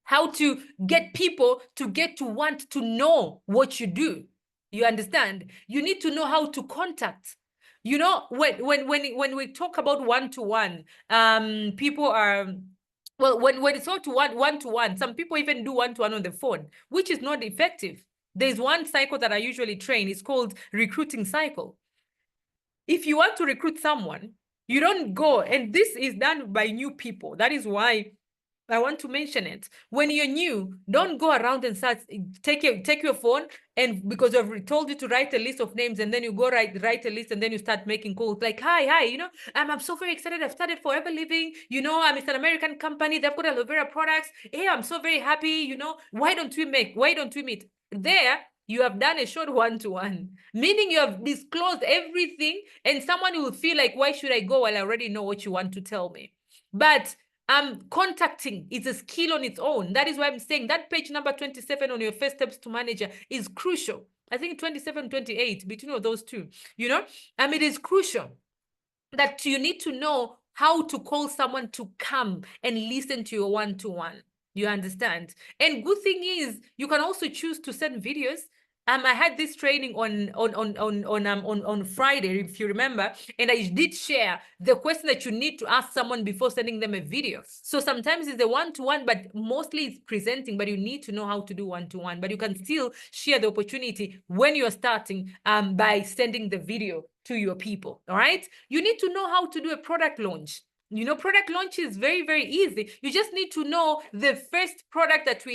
how to get people to get to want to know what you do. You understand? You need to know how to contact. When we talk about one-to-one, people are, well, when it's not one-to-one, some people even do one-to-one on the phone, which is not effective. There's one cycle that I usually train. It's called recruiting cycle. If you want to recruit someone, you don't go, and this is done by new people. That is why I want to mention it. When you're new, don't go around and start take your phone, and because I've told you to write a list of names, and then you go write a list, and then you start making calls like, hi, I'm so very excited. I've started Forever Living. It's an American company. They've got aloe vera products. Hey, I'm so very happy. Why don't we meet? There, you have done a short one-to-one, meaning you have disclosed everything, and someone will feel like, why should I go while I already know what you want to tell me? But contacting is a skill on its own. That is why I'm saying that page number 27 on your first steps to manager is crucial. I think 27, 28, between those two, it is crucial that you need to know how to call someone to come and listen to your one-to-one. You understand? And good thing is you can also choose to send videos. I had this training on Friday, if you remember, and I did share the question that you need to ask someone before sending them a video. So sometimes it's a one-to-one, but mostly it's presenting, but you need to know how to do one-to-one. But you can still share the opportunity when you're starting by sending the video to your people. All right. You need to know how to do a product launch. Product launch is very, very easy. You just need to know the first product that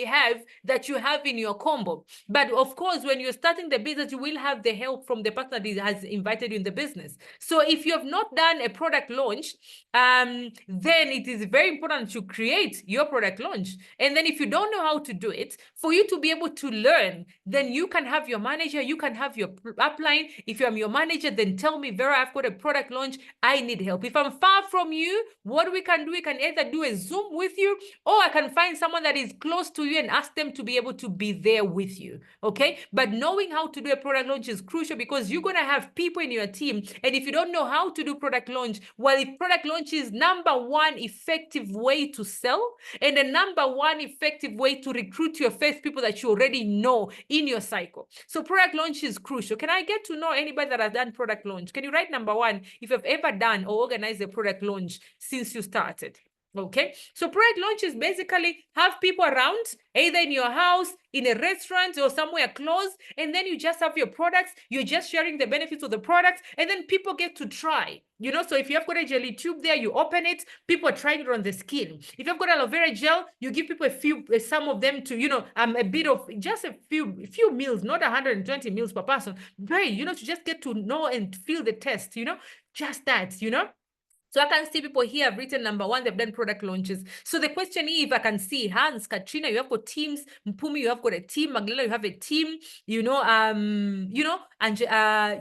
you have in your combo. But of course, when you're starting the business, you will have the help from the partner that has invited you in the business. So if you have not done a product launch, then it is very important to create your product launch. And then if you don't know how to do it, for you to be able to learn, then you can have your manager, you can have your upline. If I'm your manager, then tell me, Vera, I've got a product launch. I need help. If I'm far from you, what we can do, we can either do a Zoom with you, or I can find someone that is close to you and ask them to be able to be there with you. Okay. But knowing how to do a product launch is crucial, because you're going to have people in your team. And if you don't know how to do product launch, well, if product launch is number one effective way to sell and the number one effective way to recruit your first people that you already know in your cycle. So product launch is crucial. Can I get to know anybody that has done product launch? Can you write number one if you've ever done or organized a product launch since you started? Okay, so product launch is basically have people around, either in your house, in a restaurant, or somewhere close, and then you just have your products. You're just sharing the benefits of the products, and then people get to try. So if you have got a jelly tube there, you open it, people are trying it on the skin. If you've got aloe vera gel, you give people some of them to, a bit of just a few meals, not 120 meals per person. Very, to just get to know and feel the test, just that, So I can see people here have written number one, they've done product launches. So the question is, if I can see Hans, Katrina, you have got teams, Mpumi, you have got a team, Magdalena, you have a team, and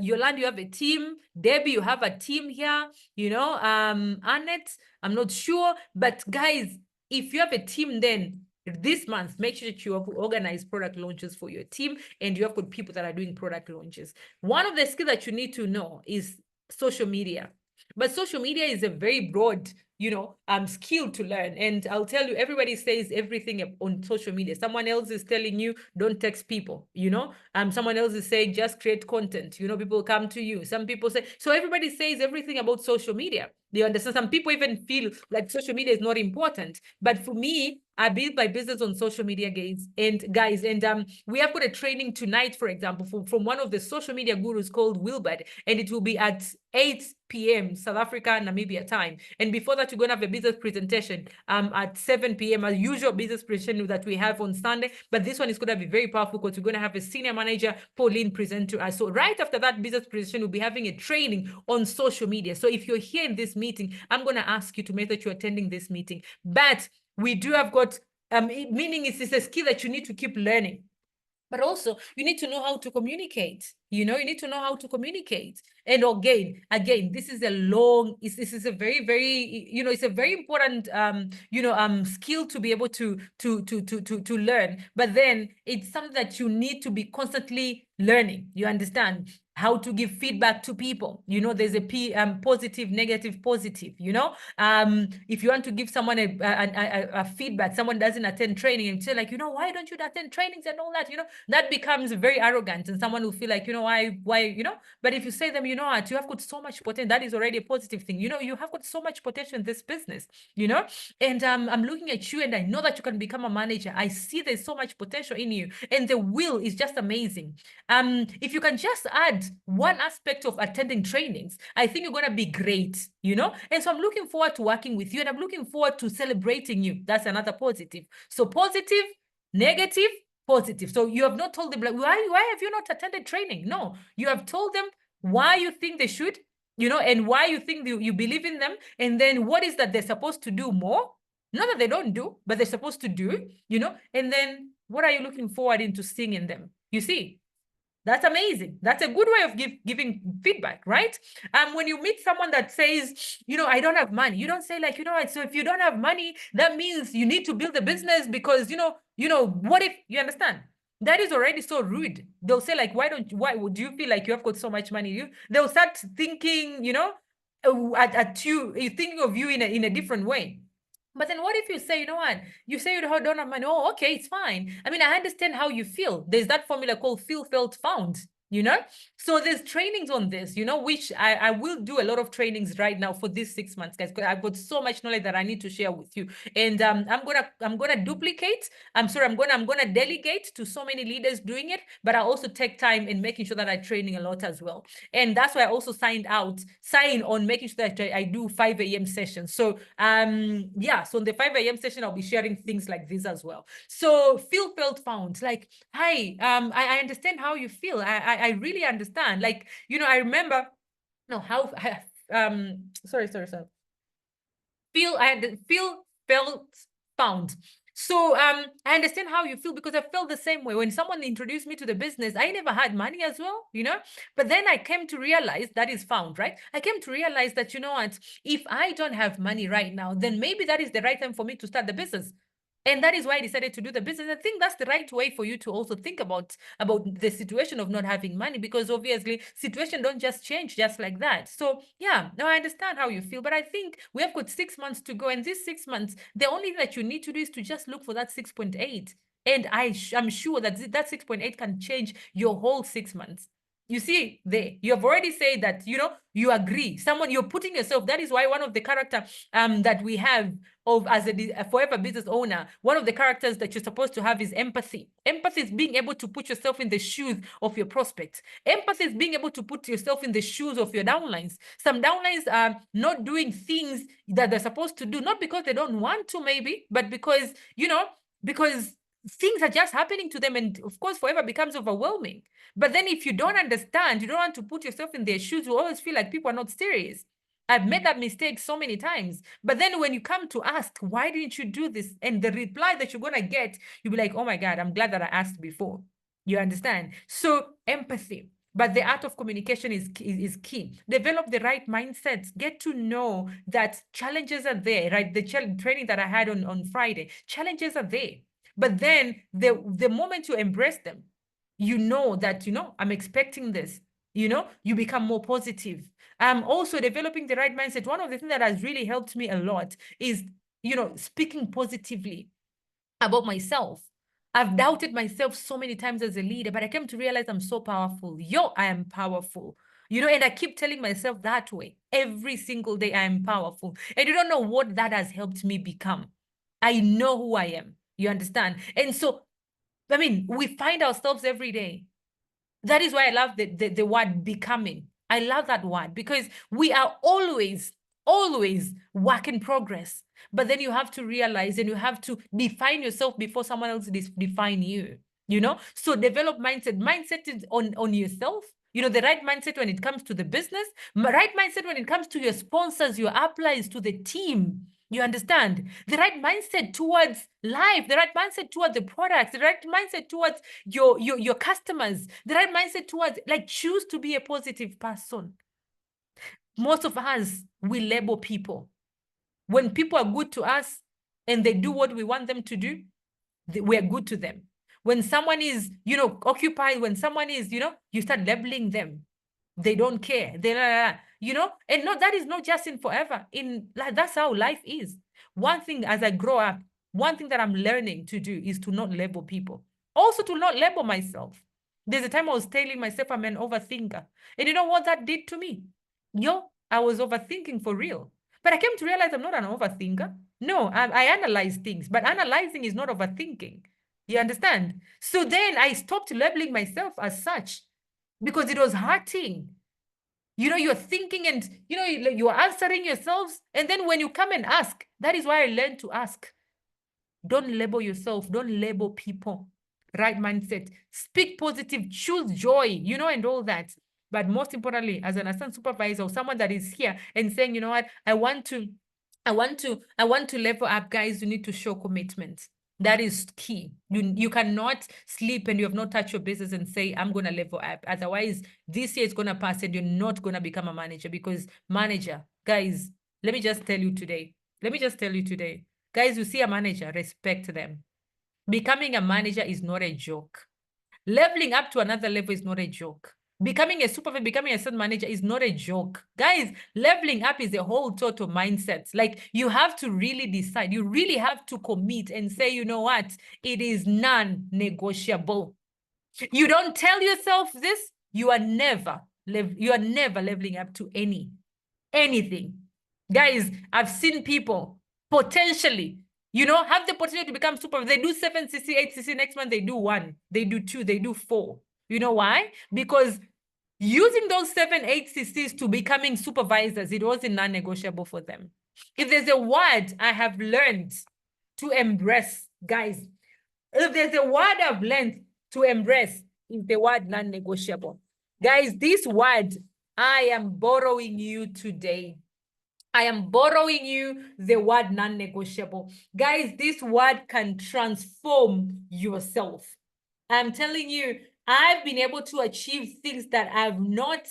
Yolanda, you have a team, Debbie, you have a team here, Annette, I'm not sure, but guys, if you have a team, then this month, make sure that you have organized product launches for your team, and you have got people that are doing product launches. One of the skills that you need to know is social media. But social media is a very broad, skill to learn. And I'll tell you, everybody says everything on social media. Someone else is telling you, don't text people, someone else is saying, just create content. People come to you. Some people say, so everybody says everything about social media. Do you understand? Some people even feel like social media is not important. But for me, I build my business on social media, guys. And we have got a training tonight, for example, from one of the social media gurus called Wilbert, and it will be at 8 p.m. South Africa, Namibia time. And before that, we're going to have a business presentation at 7 p.m. a usual business presentation that we have on Sunday. But this one is going to be very powerful, because we're going to have a senior manager, Pauline, present to us. So right after that business presentation, we'll be having a training on social media. So if you're here in this meeting, I'm going to ask you to make sure you're attending this meeting. But we do have got, meaning it's a skill that you need to keep learning. But also, you need to know how to communicate. You need to know how to communicate. And again, this is a very, very, it's a very important, skill to be able to learn. But then it's something that you need to be constantly learning. You understand how to give feedback to people. There's a positive, negative, positive. If you want to give someone a feedback, someone doesn't attend training and say like, why don't you attend trainings and all that? That becomes very arrogant, and someone will feel like, why. But if you say them, what, you have got so much potential, that is already a positive thing. You have got so much potential in this business, and I'm looking at you and I know that you can become a manager. I see there's so much potential in you, and the will is just amazing. If you can just add one aspect of attending trainings, I think you're going to be great, and so I'm looking forward to working with you, and I'm looking forward to celebrating you. That's another positive. So positive, negative, positive. So you have not told them, like, why have you not attended training? No, you have told them why you think they should, and why you think you believe in them, and then what is that they're supposed to do more. Not that they don't do, but they're supposed to do, and then what are you looking forward into seeing in them? You see, that's amazing. That's a good way of giving feedback, right? When you meet someone that says, I don't have money, you don't say like, so if you don't have money, that means you need to build a business because, what if, you understand? That is already so rude. They'll say like, why would you feel like you have got so much money? They'll start thinking, at you, thinking of you in a different way. But then what if you say, what? You say you don't have money. Oh, okay, it's fine. I mean, I understand how you feel. There's that formula called feel, felt, found. So there's trainings on this, which I will do a lot of trainings right now for these 6 months, guys, because I've got so much knowledge that I need to share with you. And I'm gonna duplicate. I'm gonna delegate to so many leaders doing it, but I also take time in making sure that I'm training a lot as well. And that's why I also sign on making sure that I do 5 a.m. sessions. So yeah, so in the 5 a.m. session, I'll be sharing things like this as well. So feel, felt, found. Like, hi, I understand how you feel. I really understand. Like, I remember, no, how, sorry. Feel, felt, found. So I understand how you feel because I felt the same way. When someone introduced me to the business, I never had money as well, But then I came to realize that is found, right? I came to realize that, what, if I don't have money right now, then maybe that is the right time for me to start the business. And that is why I decided to do the business. I think that's the right way for you to also think about the situation of not having money, because obviously situation don't just change just like that. So yeah, now I understand how you feel, but I think we have got 6 months to go, and these 6 months, the only thing that you need to do is to just look for that 6.8. And I'm sure that that 6.8 can change your whole 6 months. You see, you have already said that, you agree. You're putting yourself. That is why one of the character that we have as a forever business owner, one of the characters that you're supposed to have is empathy. Empathy is being able to put yourself in the shoes of your prospects. Empathy is being able to put yourself in the shoes of your downlines. Some downlines are not doing things that they're supposed to do, not because they don't want to, maybe, but because, because things are just happening to them, and of course forever becomes overwhelming. But then if you don't understand, you don't want to put yourself in their shoes, you always feel like people are not serious. I've made that mistake so many times. But then when you come to ask, why didn't you do this? And the reply that you're going to get, you'll be like, oh my God, I'm glad that I asked before. You understand? So empathy. But the art of communication is key. Develop the right mindsets. Get to know that challenges are there, right? The training that I had on Friday, challenges are there. But then the moment you embrace them, you know that, I'm expecting this, you become more positive. Also developing the right mindset. One of the things that has really helped me a lot is, speaking positively about myself. I've doubted myself so many times as a leader, but I came to realize I'm so powerful. I am powerful. And I keep telling myself that way every single day. I am powerful. And you don't know what that has helped me become. I know who I am. You understand? And so, I mean, we find ourselves every day. That is why I love the word becoming. I love that word because we are always work in progress. But then you have to realize and you have to define yourself before someone else define you. So develop mindset. Mindset is on yourself. The right mindset when it comes to the business, right mindset when it comes to your sponsors, your uplines, to the team. You understand? The right mindset towards life, the right mindset towards the products, the right mindset towards your customers, the right mindset towards, like, choose to be a positive person. Most of us, we label people. When people are good to us and they do what we want them to do, we're good to them. When someone is, occupied, when someone is, you start labeling them. They don't care. And no, that is not just in forever. That's how life is. One thing as I grow up, one thing that I'm learning to do is to not label people. Also to not label myself. There's a time I was telling myself I'm an overthinker. And you know what that did to me? I was overthinking for real. But I came to realize I'm not an overthinker. No, I analyze things, but analyzing is not overthinking. You understand? So then I stopped labeling myself as such because it was hurting. You're thinking and, you're answering yourselves. And then when you come and ask, that is why I learned to ask. Don't label yourself. Don't label people. Right mindset. Speak positive. Choose joy, and all that. But most importantly, as an assistant supervisor or someone that is here and saying, you know what, I want to level up, guys, you need to show commitment. That is key. You cannot sleep and you have not touched your business and say, I'm going to level up. Otherwise, this year is going to pass and you're not going to become a manager, because manager, guys, let me just tell you today. Guys, you see a manager, respect them. Becoming a manager is not a joke. Leveling up to another level is not a joke. Becoming a supervisor, becoming a assistant manager is not a joke. Guys, leveling up is a whole total mindset. Like, you have to really decide. You really have to commit and say, you know what? It is non-negotiable. You don't tell yourself this, you are never leveling up to anything. Guys, I've seen people potentially, have the potential to become super. They do 7cc, 8cc, next month they do 1, they do 2, they do 4. You know why? Because using those 7, 8ccs to becoming supervisors, it wasn't non-negotiable for them. If there's a word I have learned to embrace, guys, if there's a word I've learned to embrace, is the word non-negotiable. Guys, this word, I am borrowing you today. I am borrowing you the word non-negotiable. Guys, this word can transform yourself. I'm telling you, I've been able to achieve things that I've not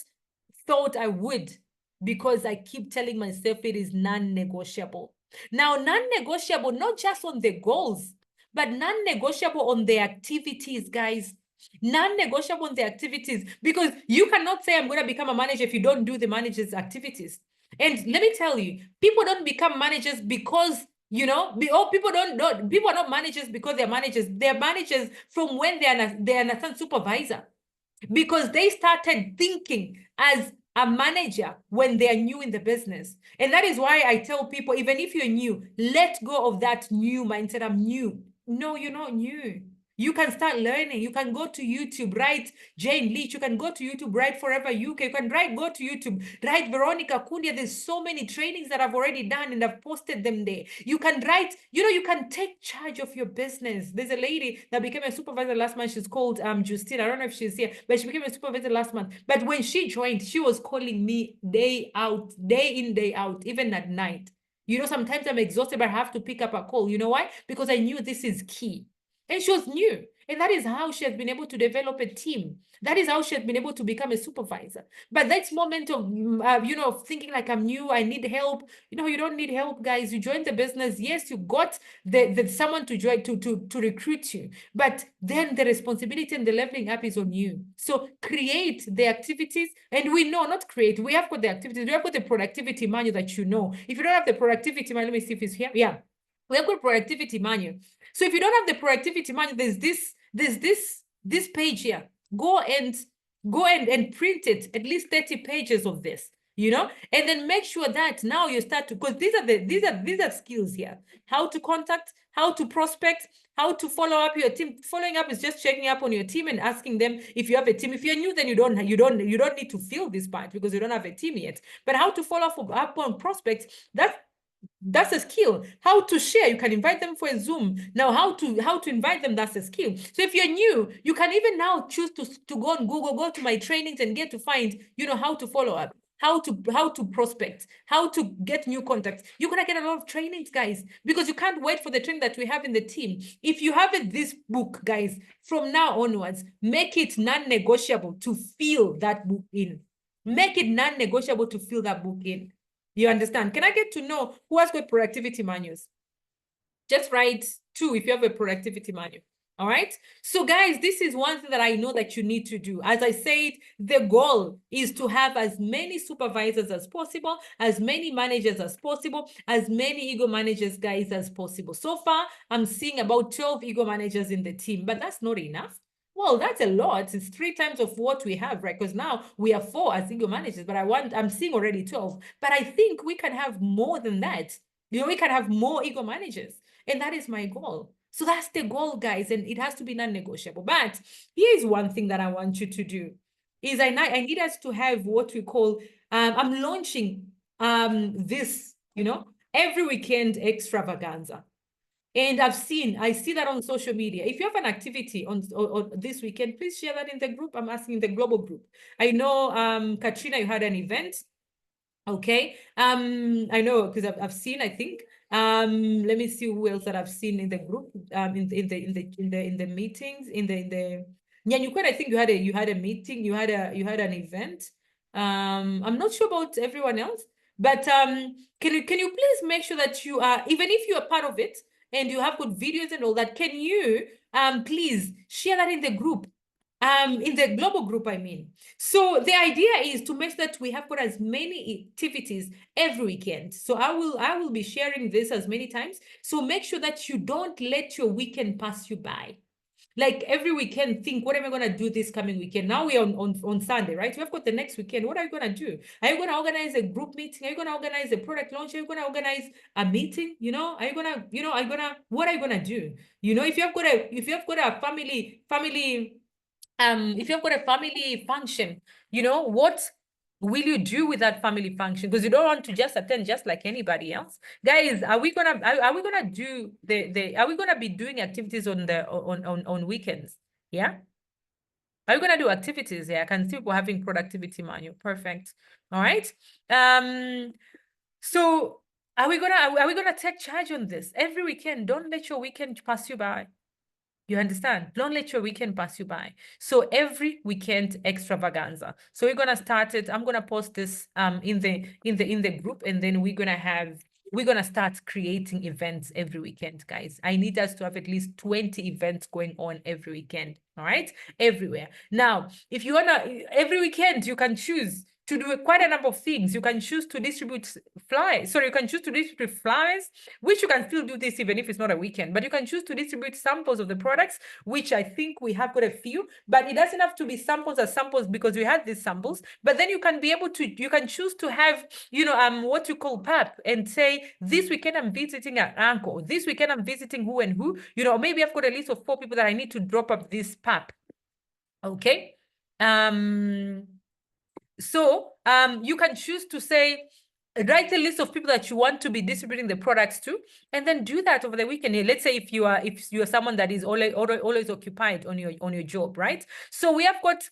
thought I would, because I keep telling myself it is non-negotiable. Now, non-negotiable, not just on the goals, but non-negotiable on the activities, guys. Non-negotiable on the activities, because you cannot say I'm going to become a manager if you don't do the manager's activities. And let me tell you, people don't become managers because, people are not managers because they're managers. They're managers from when they're an assistant supervisor, because they started thinking as a manager when they are new in the business. And that is why I tell people, even if you're new, let go of that new mindset. I'm new. No, you're not new. You can start learning. You can go to YouTube, write Jane Leach. You can go to YouTube, write Forever UK. You can go to YouTube, write Veronica Kundia. There's so many trainings that I've already done and I've posted them there. You can write, you can take charge of your business. There's a lady that became a supervisor last month. She's called Justine. I don't know if she's here, but she became a supervisor last month. But when she joined, she was calling me day in, day out, even at night. Sometimes I'm exhausted, but I have to pick up a call. You know why? Because I knew this is key. And she was new. And that is how she has been able to develop a team. That is how she has been able to become a supervisor. But that moment of, thinking like, I'm new, I need help. You don't need help, guys. You joined the business. Yes, you got the someone to join, to recruit you. But then the responsibility and the leveling up is on you. So create the activities. And we have got the activities. We have got the productivity manual that you know. If you don't have the productivity manual, let me see if it's here. Yeah. We have got productivity manual. So if you don't have the productivity manual, there's this page here. Go and print it, at least 30 pages of this, and then make sure that now you start to, because these are skills here. How to contact, how to prospect, how to follow up your team. Following up is just checking up on your team and asking them if you have a team. If you're new, then you don't need to fill this part because you don't have a team yet. But how to follow up on prospects, that's a skill. How to share, you can invite them for a Zoom. Now, how to invite them, that's a skill. So if you're new, you can even now choose to go on Google, go to my trainings and get to find, how to follow up, how to prospect, how to get new contacts. You're gonna get a lot of trainings, guys, because you can't wait for the training that we have in the team. If you have this book, guys, from now onwards, make it non-negotiable to fill that book in. Make it non-negotiable to fill that book in. You understand? Can I get to know who has got productivity manuals? Just write 2 if you have a productivity manual. All right. So guys, this is one thing that I know that you need to do. As I said, the goal is to have as many supervisors as possible, as many managers as possible, as many ego managers, guys, as possible. So far, I'm seeing about 12 ego managers in the team, but that's not enough. Well, that's a lot. It's 3 times of what we have, right? Because now we have 4 as ego managers, but I'm seeing already 12. But I think we can have more than that. You know, we can have more ego managers. And that is my goal. So that's the goal, guys, and it has to be non-negotiable. But here's one thing that I want you to do is I need us to have what we call, I'm launching this, every weekend extravaganza. And I see that on social media. If you have an activity on this weekend, please share that in the group. I'm asking the global group. I know, Katrina, you had an event. Okay. I know because I've seen, I think. Let me see who else that I've seen in the group, in the meetings, yeah, you could, I think you had a meeting, you had an event. I'm not sure about everyone else, but can you please make sure that you are, even if you are part of it and you have good videos and all that, can you please share that in the group? In the global group, I mean. So the idea is to make sure that we have got as many activities every weekend. So I will be sharing this as many times. So make sure that you don't let your weekend pass you by. Like every weekend, think, what am I going to do this coming weekend? Now we're on Sunday, right? We've got the next weekend. What are you going to do? Are you going to organize a group meeting? Are you going to organize a product launch? Are you going to organize a meeting? Are you going to, what are you going to do? If you've got a family, if you've got a family function, what will you do with that family function? Because you don't want to just attend just like anybody else. Guys, are we gonna do are we gonna be doing activities on weekends? Yeah. Are you gonna do activities? Yeah, I can see people having productivity manual. Perfect. All right. So are we gonna take charge on this every weekend? Don't let your weekend pass you by. You understand? Don't let your weekend pass you by. So every weekend extravaganza. So we're gonna start it. I'm gonna post this in the group, and then we're gonna start creating events every weekend, guys. I need us to have at least 20 events going on every weekend. All right, everywhere. Now, if you wanna, every weekend you can choose to do quite a number of things. You can choose to distribute flyers. Sorry, you can choose to distribute flyers, which you can still do this even if it's not a weekend, but you can choose to distribute samples of the products, which I think we have got a few, but it doesn't have to be samples as samples because we had these samples, but then you can be able to, you can choose to have, what you call PAP and say, this weekend I'm visiting an uncle, this weekend I'm visiting who and who, maybe I've got a list of 4 people that I need to drop up this PAP. Okay. So you can choose to say, write a list of people that you want to be distributing the products to, and then do that over the weekend. Let's say if you are someone that is always occupied on your job, right? So we have got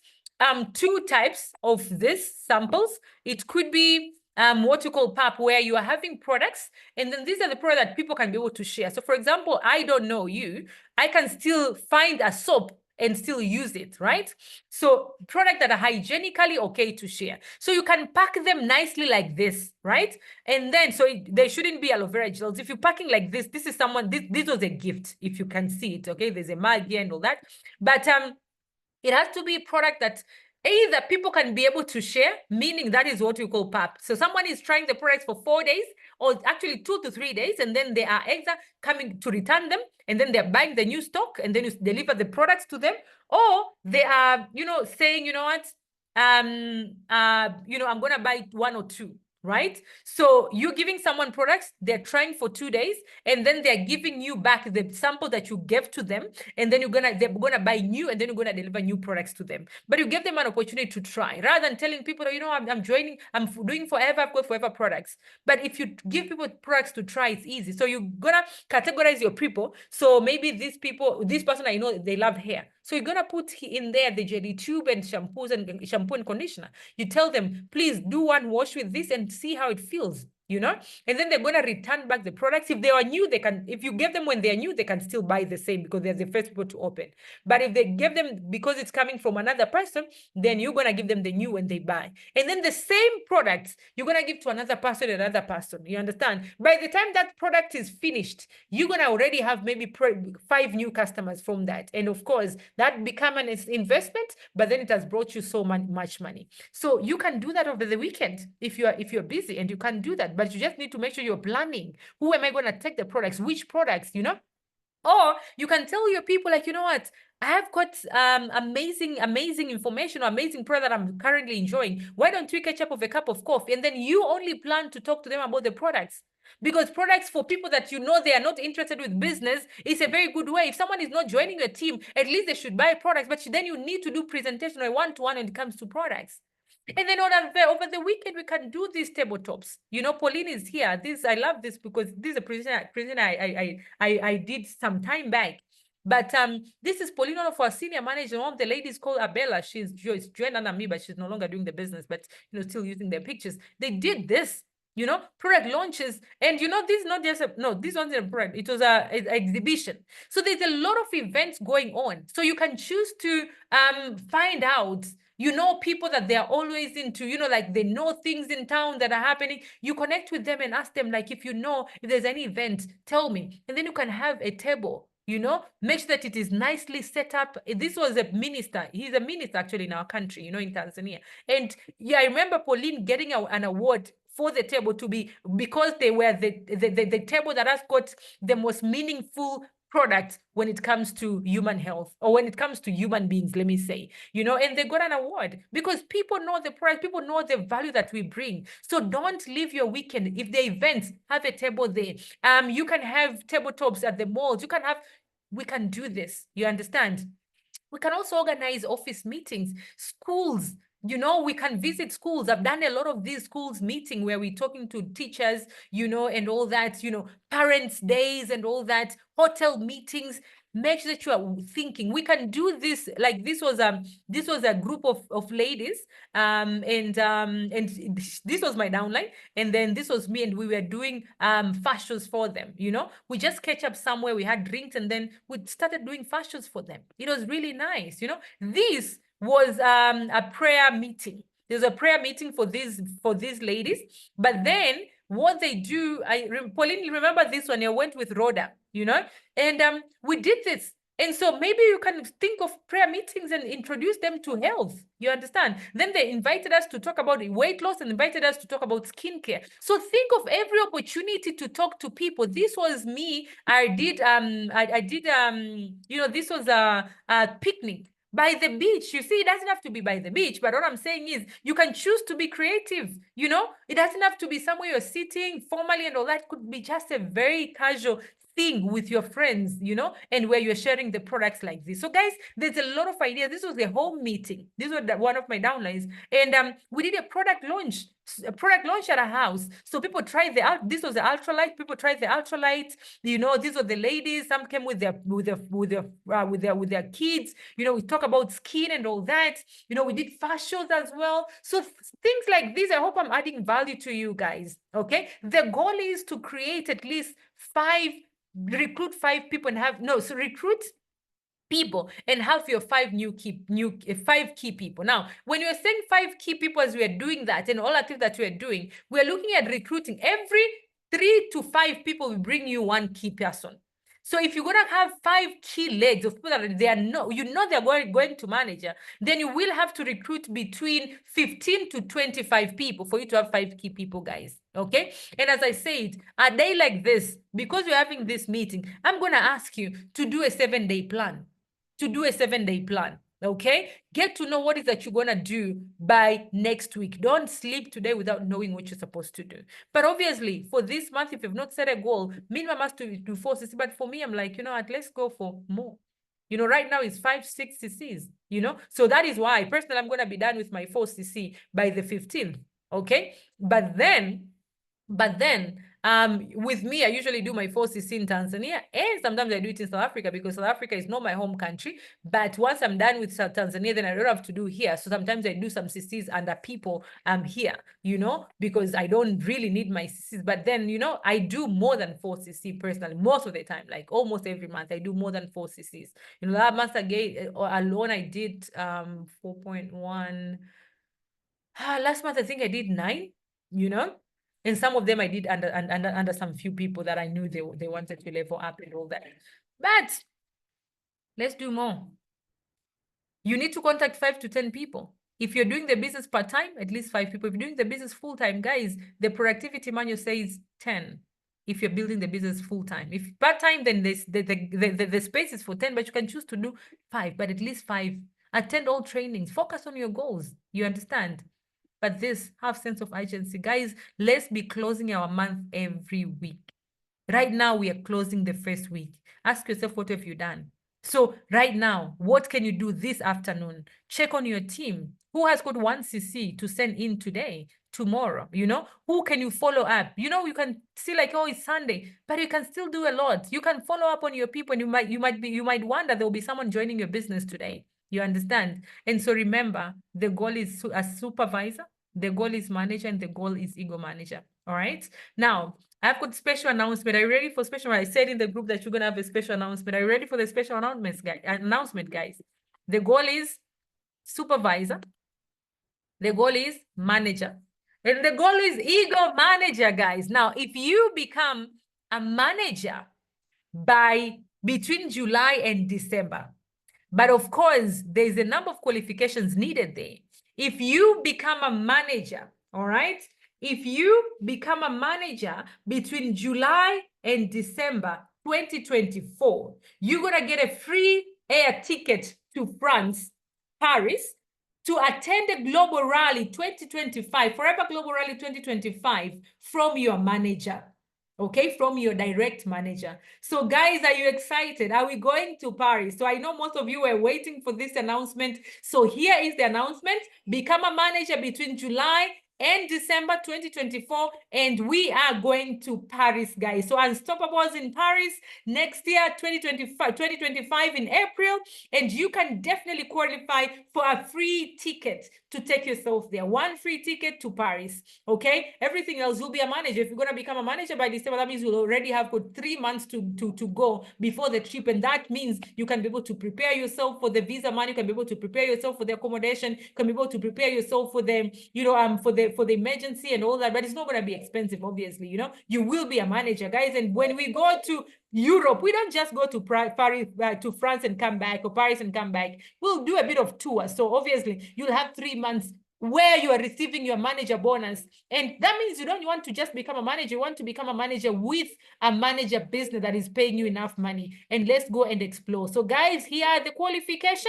2 types of this samples. It could be what you call PAP, where you are having products, and then these are the products that people can be able to share. So for example, I don't know you, I can still find a soap and still use it, right? So products that are hygienically okay to share. So you can pack them nicely like this, right? And then, so they shouldn't be aloe vera gels. If you're packing like this, this is someone, this was a gift, if you can see it, okay? There's a mug here and all that. But it has to be a product that either people can be able to share, meaning that is what we call PAP. So someone is trying the products for 4 days, or actually 2 to 3 days, and then they are either coming to return them, and then they're buying the new stock, and then you deliver the products to them, or they are, saying, what, I'm gonna buy 1 or 2. right? So you're giving someone products, they're trying for 2 days, and then they're giving you back the sample that you gave to them, and then they're gonna buy new, and then you're gonna deliver new products to them. But you give them an opportunity to try, rather than telling people, you know, I'm doing forever, I've got forever products. But if you give people products to try, it's easy. So you're gonna categorize your people. So maybe these people, this person, I know they love hair. So you're gonna put in there the jelly tube and shampoo and conditioner. You tell them, please do one wash with this and see how it feels, you know? And then they're gonna return back the products. If they are new, they can, if you give them when they're new, they can still buy the same because they're the first people to open. But if they give them because it's coming from another person, then you're gonna give them the new when they buy. And then the same products, you're gonna give to another person, you understand? By the time that product is finished, you're gonna already have maybe 5 new customers from that. And of course, that become an investment, but then it has brought you so much money. So you can do that over the weekend if you're busy, and you can do that, but you just need to make sure you're planning. Who am I going to take the products? Which products, you know? Or you can tell your people, like, you know what? I have got amazing information or amazing product that I'm currently enjoying. Why don't we catch up with a cup of coffee? And then you only plan to talk to them about the products. Because products for people that you know they are not interested with business is a very good way. If someone is not joining your team, at least they should buy products. But then you need to do presentation or one-to-one when it comes to products. And then over the weekend, we can do these tabletops. You know, Pauline is here. I love this because this is a presentation I did some time back. But this is Pauline, one of our senior managers. One of the ladies called Abella. She's joined under me, but she's no longer doing the business, but still using their pictures. They did this, product launches. And this is not just this wasn't a product, it was a exhibition. So there's a lot of events going on. So you can choose to find out people that they're always into, like they know things in town that are happening. You connect with them and ask them, like, if there's any event, tell me. And then you can have a table, make sure that it is nicely set up. This was a minister. He's a minister actually in our country, in Tanzania. And yeah, I remember Pauline getting an award for the table because they were the table that has got the most meaningful product when it comes to human health, or when it comes to human beings, let me say, and they got an award because people know the price, people know the value that we bring. So don't leave your weekend. If the events have a table there, you can have tabletops at the malls. We can do this. You understand? We can also organize office meetings, schools. We can visit schools. I've done a lot of these schools meeting where we're talking to teachers, and all that, parents' days and all that, hotel meetings. Make sure that you are thinking. We can do this. Like this was a group of ladies, and this was my downline, and then this was me, and we were doing fashions for them. We just catch up somewhere, we had drinks, and then we started doing fashions for them. It was really nice. This was a prayer meeting. There's a prayer meeting for these ladies, but then what they do, Pauline, remember this one? I went with Rhoda, and we did this. And so maybe you can think of prayer meetings and introduce them to health. You understand? Then they invited us to talk about weight loss and invited us to talk about skincare. So think of every opportunity to talk to people. This was me. I did this was a picnic by the beach. You see, it doesn't have to be by the beach, but what I'm saying is you can choose to be creative. It doesn't have to be somewhere you're sitting formally and all that. Could be just a very casual thing with your friends, and where you're sharing the products like this. So guys, there's a lot of ideas. This was a home meeting. This was one of my downlines. And we did a product launch at a house. So people tried this was the ultralight. People tried the ultralight. These were the ladies. Some came with their kids. We talk about skin and all that. We did fashions as well. So things like this, I hope I'm adding value to you guys. Okay. The goal is to create at least recruit 5 people and recruit people and have your 5 key people. Now, when you're saying 5 key people, as we are doing that and all activities that we are doing, we're looking at recruiting. Every 3 to 5 people will bring you 1 key person. So if you're going to have 5 key legs of people that they're going to manage, then you will have to recruit between 15 to 25 people for you to have 5 key people, guys. Okay. And as I said, a day like this, because we're having this meeting, I'm going to ask you to do a 7-day plan. Okay, get to know what is that you're gonna do by next week. Don't sleep today without knowing what you're supposed to do. But obviously, for this month, if you've not set a goal, minimum has to do 4 cc. But for me, I'm like, let's go for more. Right now it's 5-6 cc's. So that is why personally I'm gonna be done with my 4 cc by the 15th. Okay, but then with me, I usually do my 4 cc in Tanzania, and sometimes I do it in South Africa because South Africa is not my home country. But once I'm done with Tanzania, then I don't have to do here. So sometimes I do some cc's under people here, because I don't really need my cc's. But then, I do more than 4 cc personally, most of the time, like almost every month, I do more than 4 cc's. That month alone, I did 4.1. Last month, I think I did 9, and some of them I did under some few people that I knew they wanted to level up and all that. But let's do more. You need to contact 5 to 10 people. If you're doing the business part-time, at least 5 people. If you're doing the business full-time, guys, the productivity manual says 10. If you're building the business full-time. If part-time, then the space is for 10, but you can choose to do 5, but at least 5. Attend all trainings. Focus on your goals. You understand? But have sense of urgency. Guys, let's be closing our month every week. Right now, we are closing the first week. Ask yourself, what have you done? So right now, what can you do this afternoon? Check on your team. Who has got 1 cc to send in today, tomorrow? Who can you follow up? You can see like, oh, it's Sunday, but you can still do a lot. You can follow up on your people, and you might wonder there will be someone joining your business today. You understand? And so remember, the goal is a supervisor, the goal is manager, and the goal is ego manager. All right. Now, I've got special announcement. Are you ready for special? I said in the group that you're gonna have a special announcement. Are you ready for the special announcement, guys? The goal is supervisor. The goal is manager. And the goal is ego manager, guys. Now, if you become a manager between July and December, but of course, there's a number of qualifications needed there. If you become a manager, all right? If you become a manager between July and December 2024, you're going to get a free air ticket to France, Paris, to attend the Global Rally 2025, Forever Global Rally 2025 from your manager. Okay, from your direct manager. So guys, are you excited? Are we going to Paris? So I know most of you were waiting for this announcement. So here is the announcement. Become a manager between July and December 2024, and we are going to Paris, guys. So Unstoppables in Paris next year, 2025 in April, and you can definitely qualify for a free ticket to take yourself there. 1 free ticket to Paris, okay? Everything else, you'll be a manager. If you're going to become a manager by December, that means you'll already have got 3 months to go before the trip, and that means you can be able to prepare yourself for the visa money, you can be able to prepare yourself for the accommodation, you can be able to prepare yourself for the, for the emergency and all that, but it's not going to be expensive, obviously, you will be a manager, guys. And when we go to Europe, we don't just go to Paris, to France and come back, or Paris and come back. We'll do a bit of tour. So obviously you'll have 3 months where you are receiving your manager bonus. And that means you don't want to just become a manager, you want to become a manager with a manager business that is paying you enough money. And let's go and explore. So guys, here are the qualifications.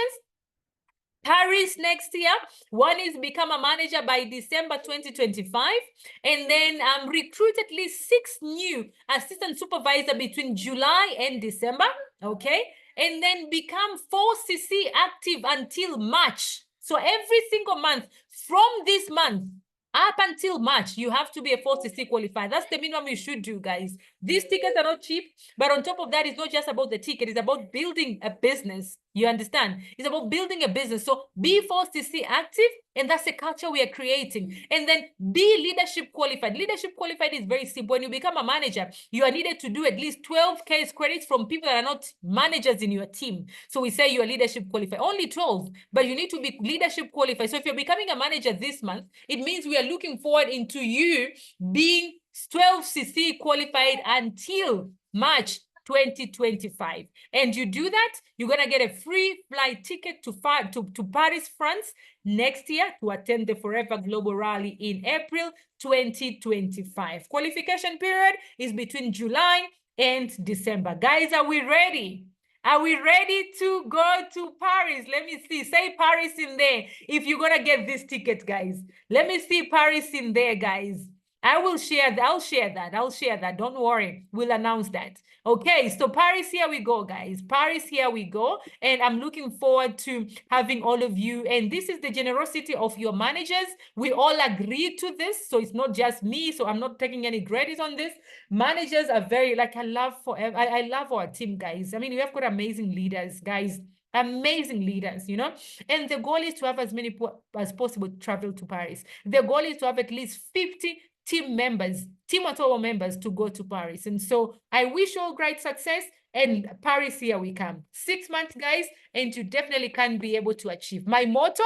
Paris next year. One is become a manager by December 2025. And then recruit at least 6 new assistant supervisor between July and December. Okay. And then become 4cc active until March. So every single month from this month up until March, you have to be a 4cc qualified. That's the minimum you should do, guys. These tickets are not cheap, but on top of that, it's not just about the ticket. It's about building a business. You understand? It's about building a business. So be 4cc active, and that's the culture we are creating. And then be leadership qualified. Leadership qualified is very simple. When you become a manager, you are needed to do at least 12 case credits from people that are not managers in your team. So we say you are leadership qualified. Only 12, but you need to be leadership qualified. So if you're becoming a manager this month, it means we are looking forward into you being 12cc qualified until March 2025. And you do that, you're going to get a free flight ticket to Paris, France next year to attend the Forever Global Rally in April 2025. Qualification period is between July and December. Guys, are we ready? Are we ready to go to Paris? Let me see. Say Paris in there if you're gonna get this ticket, guys. Let me see Paris in there, guys. I will share that. I'll share that. I'll share that. Don't worry. We'll announce that. Okay, so Paris, here we go, guys. Paris, here we go. And I'm looking forward to having all of you. And this is the generosity of your managers. We all agreed to this. So it's not just me. So I'm not taking any credit on this. Managers are very, like, I love our team, guys. I mean, we have got amazing leaders, guys. Amazing leaders, you know. And the goal is to have as many as possible travel to Paris. The goal is to have at least 50 team members, team Ottawa members to go to Paris. And so I wish you all great success. And Paris, here we come. 6 months, guys, and you definitely can be able to achieve. My motto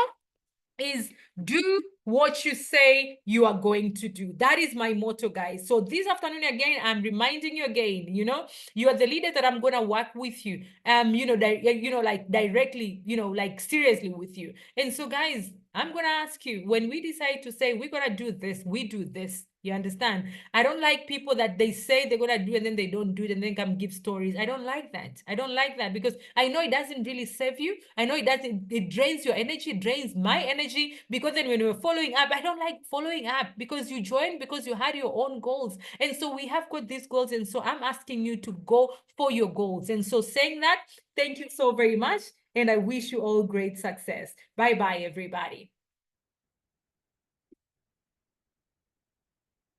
is do what you say you are going to do. That is my motto, guys. So this afternoon, again, I'm reminding you again, you know, you are the leader that I'm going to work with you, like directly, like seriously with you. And so, guys, I'm going to ask you, when we decide to say we're going to do this, we do this. You understand? I don't like people that they say they're going to do and then they don't do it and then come give stories. I don't like that. I don't like that because I know it doesn't really serve you. I know it doesn't, it drains your energy, it drains my energy, because then when we're following up, I don't like following up because you joined because you had your own goals. And so we have got these goals. And so I'm asking you to go for your goals. And so saying that, thank you so very much. And I wish you all great success. Bye-bye, everybody.